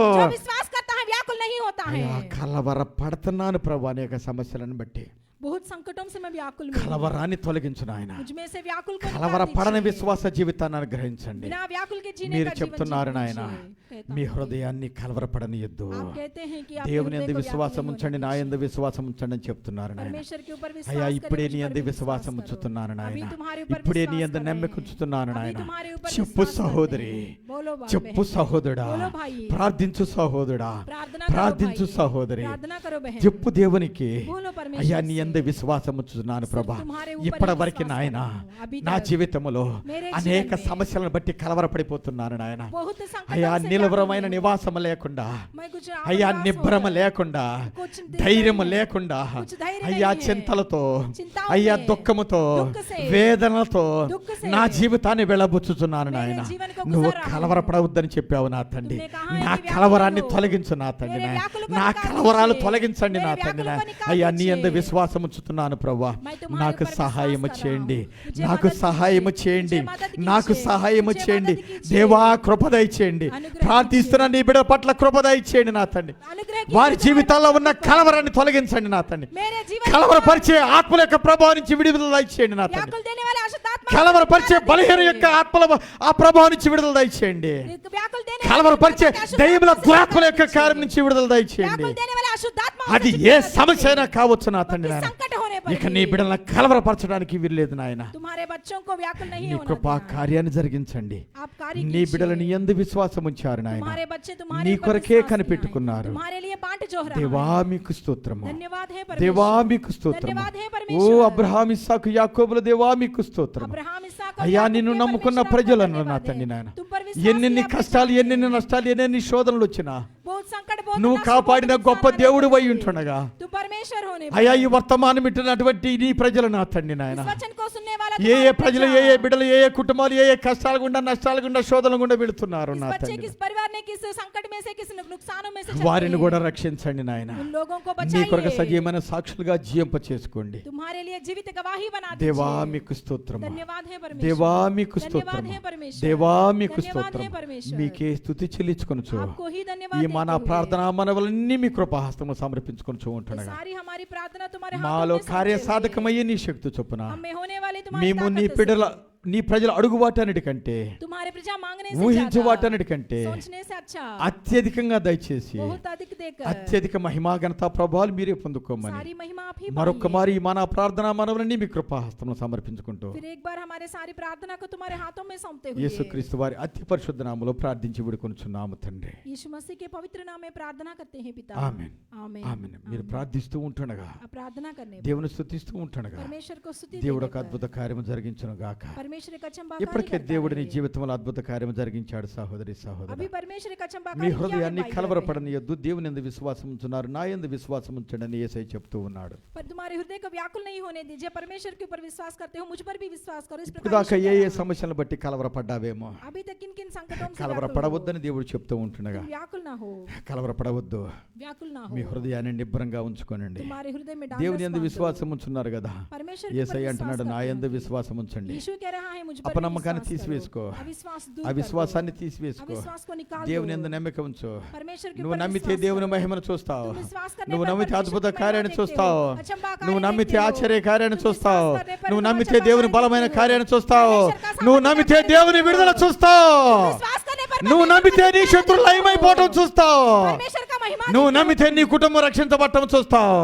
కలవరపడుతున్నాను ప్రభు అనేక సమస్యలను బట్టి. बहुत संकटों से मैं व्याकुल हूं. కలవరాన్ని తొలగించు నాయన. मुझ में से व्याकुल को కలవరపడని విశ్వాస జీవితాన్ని అనుగ్రహించండి. बिना व्याकुल के जीने మీరు का जीवन చెప్తున్నారు నాయన, जीवन మీ హృదయాన్ని కలవరపడనియద్దు. आप कहते हैं कि आप దేవుని యందు విశ్వాసం ఉంచండి, నా యందు విశ్వాసం ఉంచండి అని చెప్తున్నారు నాయన. परमेश्वर के ऊपर विश्वास అయ్యా, ఇప్పుడే నీ करें, యందు मुझ पर విశ్వాసం विश्वास ఉంచుతున్నాను करो. నాయన. अभी तुम्हारे ऊपर ఇప్పుడే నీ विश्वास యందు कर रहे నమ్మకం हैं. ఉంచుతున్నాను अभी నాయన. तुम्हारे ऊपर చెప్పు विश्वास कर रहे సహోదరి, हैं. बोलो बाप చెప్పు बहन. సహోదరుడా, बोलो भाई. ప్రార్థించు సహోదరుడా, प्रार्थना करो ప్రార్థించు भाई. సహోదరి, प्रार्थना करो बहन. చెప్పు దేవునికి, बोलो परमेश्वर అయ్యా నీ से. యందు విశ్వాసం ఉంచుతున్నాను ప్రభా. तुम्हारे ऊपर ఇప్పటి వరకు विश्वास నాయన कर रहा हूं. अभी నా तक జీవితంలో मेरे అనేక जीवन में సమస్యలను బట్టి కలవరపడిపోతున్నాను నాయన. बहुत संकटों అయ్యా, से నిలవరమైన व्याकुल हूं. నివాసం లేకుండా, मैं कुछ అయ్యా आवास నిబ్రమ होकर, లేకుండా, कुछ ధైర్యం नहीं है. లేకుండా, कुछ धैर्य అయ్యా नहीं है. చింతలతో, चिंताओं అయ్యా में, దుఃఖముతో, दुख से, వేదనతో दुख से నా జీవితాన్ని వెళ్ళబుచ్చుతున్నాను मेरे నాయన. जीवन को నువ్వు गुजार रहा हूं. కలవరపడవద్దని చెప్పావు నా తండ్రి. तुमने कहा है నా कि व्याकुल కలవరాన్ని हो. తొలగించు నా తండ్రి मेरे నాయన. व्याकुल को నా निकाल కలవరాలు दीजिए. తొలగించండి నా मेरे తండ్రి व्याकुल నాయన. को निकाल అయ్యా, నీ दीजिए. యందు విశ్వాసం ఉంచుతున్నాను ప్రభా. मैं तुम्हारे నాకు ऊपर సహాయం विश्वास कर చేయండి, रहा हूं. मुझे నాకు मदद సహాయం कीजिए. చేయండి, मुझे मदद నాకు कीजिए. సహాయం मुझे చేయండి. मदद कीजिए. దేవా కృప దయచేయండి. अनुग्रह ప్రార్థిస్తున్న నీ బిడ్డ పట్ల కృప దయచేయండి నా తండ్రి. अनुग्रह వారి कीजिए జీవితాల్లో तुम्हारे ఉన్న ऊपर. కలవరాన్ని తొలగించండి నా తండ్రి. मेरे जीवन కలవరపరిచే ఆత్మల యొక్క ప్రభావం నుంచి విడుదల దయచేయండి నా తండ్రి. व्याकुल देने वाले अशुद्ध आत्मा కలవరపరిచే బలహీన యొక్క ఆత్మల ఆ ప్రభావం నుంచి విడుదల దయచేయండి. व्याकुल देने కలవరపరిచే वाले अशुद्ध దయ్యముల आत्मा से దురాత్మల యొక్క छुटकारा కార్యం నుంచి విడుదల దయచేయండి. व्याकुल देने वाले अशुद्ध आत्मा అది से ఏ छुटकारा సమస్య అయినా दीजिए. కావచ్చు నా తండ్రి कोई నాయన. संकट होने पर ఇక నీ भी బిడ్డలను కలవరపరచడానికి వీల్లేదు నాయన. तुम्हारे बच्चों को व्याकुल नहीं నీ होना కృపా देना. కార్యాన్ని జరిగించండి. आप कार्य నీ कीजिए. బిడ్డలు నీ యందు విశ్వాసం ఉంచారు నాయన. तुम्हारे बच्चे तुम्हारे నీ ऊपर కొరకే विश्वास కనిపెట్టుకున్నారు. किया है. तुम्हारे लिए बांट जोह रहा దేవా है. మీకు స్తోత్రము, धन्यवाद है దేవా परमेश्वर. మీకు స్తోత్రము. धन्यवाद है ఓ परमेश्वर. అబ్రహాం ఇస్సాకు యాకోబుల దేవా మీకు స్తోత్రము. अब्राहम इसहाक और అయ్యా, याकूब నిన్ను के నమ్ముకున్న परमेश्वर आपको ప్రజలను నా धन्यवाद తండ్రి है. నాయన, तुम पर विश्वास ఎన్నెన్ని किया కష్టాలు, परमेश्वर. ఎన్నెన్ని నష్టాలు, ఎన్నెన్ని శోధనలు వచ్చినా बहुत संकट बहुत నువ్వు नष्ट, కాపాడిన बहुत గొప్ప नुकसान దేవుడు आने వై पर भी ఉంటుండగా, तू परमेश्वर होने पर అయ్యా ఈ వర్తమానం ఇట్టినటువంటి నీ ప్రజలు నా తండ్రి నాయన, इस वचन को सुनने वाला ఏ तुम्हारा ప్రజలు, बच्चा, ఏ బిడ్డలు, ఏ కుటుంబాలు, ఏ కష్టాలు గుండా, నష్టాలు గుండా, శోధనలు గుండా వెళుతున్నారు इस నా बच्चे తండ్రి. किस परिवार ने किस संकट में से किस नुकसानों में से चलते వారిని हैं, కూడా రక్షించండి నాయన. उन लोगों को నీ కొరకు बचाइए. సజీవమైన సాక్షులుగా జీవింప చేసుకోండి. तुम्हारे लिए जीवित गवाही बना దేవా दीजिए. మీకు స్తోత్రము, धन्यवाद है దేవా परमेश्वर. మీకు धन्यवाद స్తోత్రము, है परमेश्वर. దేవా మీకు धन्यवाद స్తోత్రము. है परमेश्वर. మీకే స్తుతి చెల్లించుకొనుచు आपको ही धन्यवाद ఈ మన देते हुए, ప్రార్థనా మనవలన్నీ మీ కృపాహస్తము సమర్పించుకొనుచు ఉంటుండగా, सारी हमारी प्रार्थना तुम्हारे మాలో हाथों में కార్య सौंपते हुए, సాధకమయ్యే నీ శక్తి చొప్పున हमें होने वाले तुम्हारी మేము నీ ताकत పిడల से, నీ ప్రజల అడుగువాటన్నిటికంటే, तुम्हारे प्रजा मांगने ఊహించే से ज्यादा, వాటన్నిటికంటే सोचने से अच्छा, అత్యధికంగా దయచేసి बहुत अधिक देकर అత్యధిక మహిమా ఘనత ప్రభావాలు మీరే పొందుకోమని सारी महिमा आप ही మరొక్క पाइए। మారి ఈ మన ప్రార్థనా మనవలన్నీ మీ కృపాహస్తము సమర్పించుకుంటూ फिर एक बार हमारे सारी प्रार्थना को तुम्हारे हाथों में सौंपते हुए యేసుక్రీస్తు వారి అతి పరిశుద్ధ నామములో ప్రార్థించి విడుకొనుచున్నాము తండ్రి. यीशु मसीह के पवित्र नाम में प्रार्थना करते हैं पिता। ఆమేన్. आमीन। ఆమేన్. మీరు ప్రార్థిస్తూ ఉంటుండగా, आप प्रार्थना करने पर దేవుని స్తుతిస్తూ ఉంటుండగా, परमेश्वर को स्तुति దేవుడు देने ఒక पर అద్భుత కార్యము జరిగించును గాక. परमेश्वर एक अचंभा ఇప్పటికే कार्य करता దేవుడు నీ है। జీవితంలో అద్భుత కార్యము జరిగించాడు సహోదరి अभी సహోదరు. परमेश्वर एक अचंभा మీ कार्य किया है హృదయాన్ని भाई बहन। కలవరపడనియొద్దు. దేవుని యందు విశ్వాసం ఉంచున్నారు, నా యందు విశ్వాసం ఉంచండి యేసయ్య చెప్తూ ఉన్నాడు. पर तुम्हारे हृदय को व्याकुल नहीं होने दीजिए, परमेश्वर के ऊपर विश्वास करते हो, मुझ पर भी विश्वास करो। इस ఇప్పుడు प्रकार దాకా यीशु ఏ कह ఏ रहा, సమస్యలను బట్టి కలవరపడ్డావేమో, अभी तक किन किन संकटों से व्याकुल కలవరపడవద్దని దేవుడు చెప్తూ ఉంటుండగా, हो। व्याकुल ना हो, కలవరపడవద్దు. व्याकुल ना మీ हो, హృదయాన్ని నిబ్బరంగా ఉంచుకోనండి. तुम्हारे हृदय में దేవుని डांडस యందు बांधो। విశ్వాసం ఉంచున్నారు కదా, परमेश्वर के ऊपर యేసయ్య विश्वास అంటున్నాడు నా करते యందు हो। విశ్వాసం ఉంచండి. यीशु कह रहा है मुझ पर भी అపనమ్మకాన్ని विश्वास తీసివేసుకో, करो। अविश्वास दूर ఆ कर दो। విశ్వాసాన్ని తీసివేసుకో. अविश्वास को निकाल దేవుని दो। యందు నమ్మిక ఉంచు. परमेश्वर के నువ్వు ऊपर నమ్మితే विश्वास దేవుని करो। మహిమను చూస్తావు. तुम विश्वास करने నువ్వు पर నమ్మితే परमेश्वर అద్భుత की महिमा కార్యాన్ని देखते చూస్తావు. हो। अचंभा कार्य నువ్వు నమ్మితే देखते हो। ఆశ్చర్య కార్యాన్ని तुम చూస్తావు. विश्वास करने पर నువ్వు तुम నమ్మితే अचंभा దేవుని कार्य బలమైన देखते हो। కార్యాన్ని చూస్తావు. परमेश्वर का నువ్వు सामर्थ्य నమ్మితే कार्य దేవుని देखते हो। విడుదల చూస్తావు. विश्वास करने पर నువ్వు నమ్మితే నీ శత్రువులు లయమైపోవటం చూస్తావు. परमेश्वर का महिमा నువ్వు నమ్మితే నీ కుటుంబం రక్షించబడటం చూస్తావు.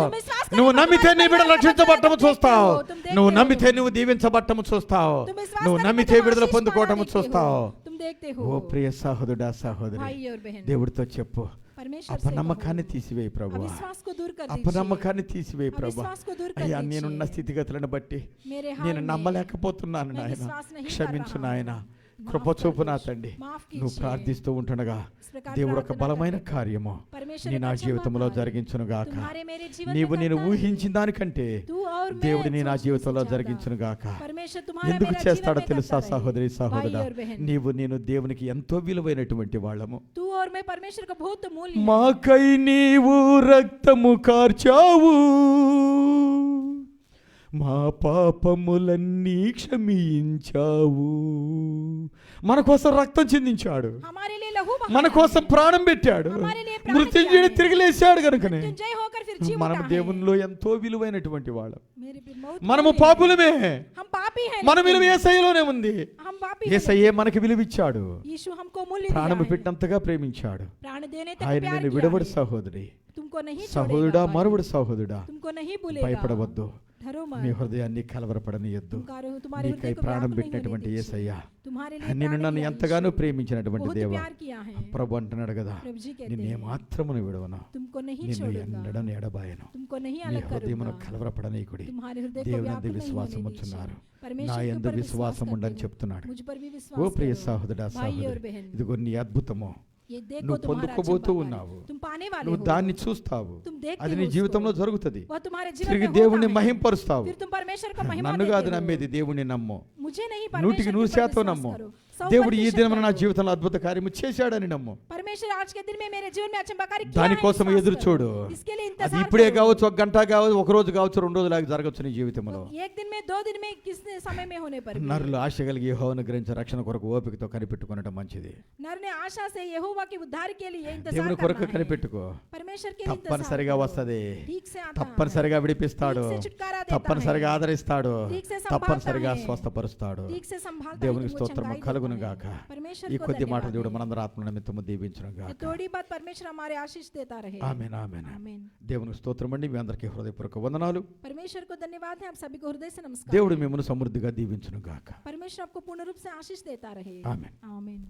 నువ్వు నమ్మితే నీ బిడ్డ రక్షించబడటం చూస్తావు. నువ్వు నమ్మితే నువ్వు దీవించబడటం చూస్తావు. నువ్వు నమ్మితే విడుదల పొందుకోవటం చూస్తావు. तुम देखते हो ఓ ప్రియ సహోదరుడా సహోదరి, भाई और बहन, దేవుడితో చెప్పు, परमेश्वर से అపనమ్మకాన్ని తీసివేయి ప్రభువా, अविश्वास को दूर कर दीजिए, అపనమ్మకాన్ని తీసివేయి ప్రభువా. अविश्वास को दूर कर అయ్యా दीजिए। నేనున్న స్థితిగతులను బట్టి मेरे हाल నేను में నమ్మలేకపోతున్నాను मैं నాయన, विश्वास नहीं कर క్షమించు रहा నాయన, हूँ। కృప माफ कर చూపు నా दीजिए, తండ్రి. माफ నువ్వు कीजिए। ప్రార్థిస్తూ ఉంటుండగా इस प्रकार దేవుడు ఒక प्रार्थना బలమైన करते కార్యము परमेश्वर నీ एक నా अच्छा జీవితంలో कार्य జరిగించును గాక. तुम्हारे मेरे जीवन నీవు में నేను करता है। ఊహించిన దానికంటే तू और मैं దేవుడు నీ నా सोचने से జీవితంలో ज्यादा। జరిగించును గాక. परमेश्वर तुम्हारा ఎందుకు मेरा చేస్తాడో जीवन में తెలుసా करता रहे। సహోదరి సహోదరుడా, भाई और बहन, నీవు నేను దేవునికి ఎంతో విలువైనటువంటి వాళ్ళము. तू और मैं परमेश्वर का बहुत मूल्य है। మాకై నీవు రక్తము కార్చావు, మా పాపములన్నీ క్షమించావు. మన కోసం రక్తం చిందించాడు, हमारे लिए लहू बहाया మన కోసం ప్రాణం పెట్టాడు, हमारे लिए प्राण మృత్యుంజయుడు दिया है। తిరిగి లేచాడు కనుకనే मृत्युंजय होकर फिर जी మనం उठा है। దేవునిలో ఎంతో విలువైనటువంటి వాళ్ళం. मेरे भी मौत మనము में है। పాపులమే, हम पापी हैं, మన విలువ लेकिन యేసయ్యలోనే ఉంది. हम पापी हैं, యేసయ్యే మనకి విలువిచ్చాడు, यीशु हमको मूल्य दिया ప్రాణము है। పెట్టినంతగా ప్రేమించాడు. प्राण देने तक ఆయన प्यार నేను किया విడవడు है। సహోదరి, तुमको नहीं సహోదరుడా छोड़ेगा, మరువుడు సహోదరుడా, तुमको नहीं भूलेगा। భయపడవద్దు, डरो మీ मत। హృదయాన్ని కలవరపడనియొద్దు. तुम्हारे నీకై हृदय को ప్రాణం व्याकुल नहीं పెట్టినటువంటి होने యేసయ్య दीजिए। तुम्हारे लिए నిన్ను प्राण నన్ను दिया ఎంతగానో यीशु। ప్రేమించినటువంటి बहुत దేవ प्यार किया है। ప్రభు అంటున్నాడు కదా, प्रभु जी कहते నిన్ను हैं, ఏమాత్రమును విడవను, तुमको नहीं నిన్ను छोड़ूंगा, ఎండడం ఎడబాయను. तुमको नहीं నీ अलग హృదయమును करूंगा। కలవరపడనీకుడి. तुम्हारे हृदय को దేవుని व्याकुल యందు नहीं విశ్వాసం होने ఉంచున్నారు, दीजिए। परमेश्वर నా के యందు ऊपर విశ్వాసం विश्वास ఉండని करते చెప్తున్నాడు. हो। मुझ पर भी ఓ विश्वास ప్రియ करो। సహోదరా भाई और సహోదరి, बहन, ఇదిగో నీ అద్భుతము ये देखो నువ్వు तुम्हारा పొందుకోబోతూ चमत्कार। ఉన్నావు, तुम पाने वाले నువ్వు हो। దాన్ని చూస్తావు, तुम देखते అది हो నీ उसको। జీవితంలో జరుగుతుంది. वह तुम्हारे जीवन తిరిగి में దేవుణ్ణి होता है। మహింపరుస్తావు. फिर तुम परमेश्वर को महिमा నన్ను देते కాదు हो। నమ్మేది, దేవుణ్ణి నమ్ము. मुझे नहीं, నూటికి परमेश्वर के 100% ऊपर నమ్ము. विश्वास करो। 100% దేవుడు ఈ దినమున నా करो। జీవితంలో అద్భుత కార్యము చేశాడని నమ్ము. परमेश्वर आज के दिन में मेरे जीवन में अचंबाकारी किया है, దానికోసం विश्वास ఎదురు करो। చూడు. इसके लिए అది इंतजार ఇప్పుడే करो। కావచ్చు, ఒక గంట కావచ్చు, ఒక రోజు కావచ్చు, 2 రోజులు జరగచ్చు నీ జీవితంలో. एक दिन में, 2 दिन में, किस समय में होने पर भी। నరులు ఆశ కలిగి యెహోవాను గ్రహించి రక్షణ కొరకు ఓపికతో కనిపెట్టుకొనడం మంచిది. नर ने आशा से यहोवा के उद्धार के लिए इंतजार దేవుని करना కొరకు है। కనిపెట్టుకో, परमेश्वर के लिए इंतजार తప్పనిసరిగా करो। వస్తది, ठीक से आता తప్పనిసరిగా విడిపిస్తాడు, ठीक से छुटकारा देता తప్పనిసరిగా है। ఆదరిస్తాడు, ठीक से संभालता తప్పనిసరిగా है। స్వస్థపరుస్తాడు. ठीक से संभालता है, దేవునికి तुमको స్తోత్రము चंगाई కలుగును देता है। గాక. परमेश्वर ఈ को కొద్ది మాటలు धन्यवाद దేవుడు है। మనందరి ఆత్మ నిమిత్తము దీవించును ये గాక. थोड़ी बात परमेश्वर हमारे आशीष देता रहे। ఆమేన్ ఆమేన్. आमीन। దేవునికి స్తోత్రం అండి. మీ అందరికీ హృదయపూర్వక వందనాలు. परमेश्वर को धन्यवाद है, आप सभी को हृदय से नमस्कार। దేవుడు మిమ్మల్ని సమృద్ధిగా దీవించును గాక. परमेश्वर आपको पूर्ण रूप से आशीष देता रहे। आमीन। आमीन।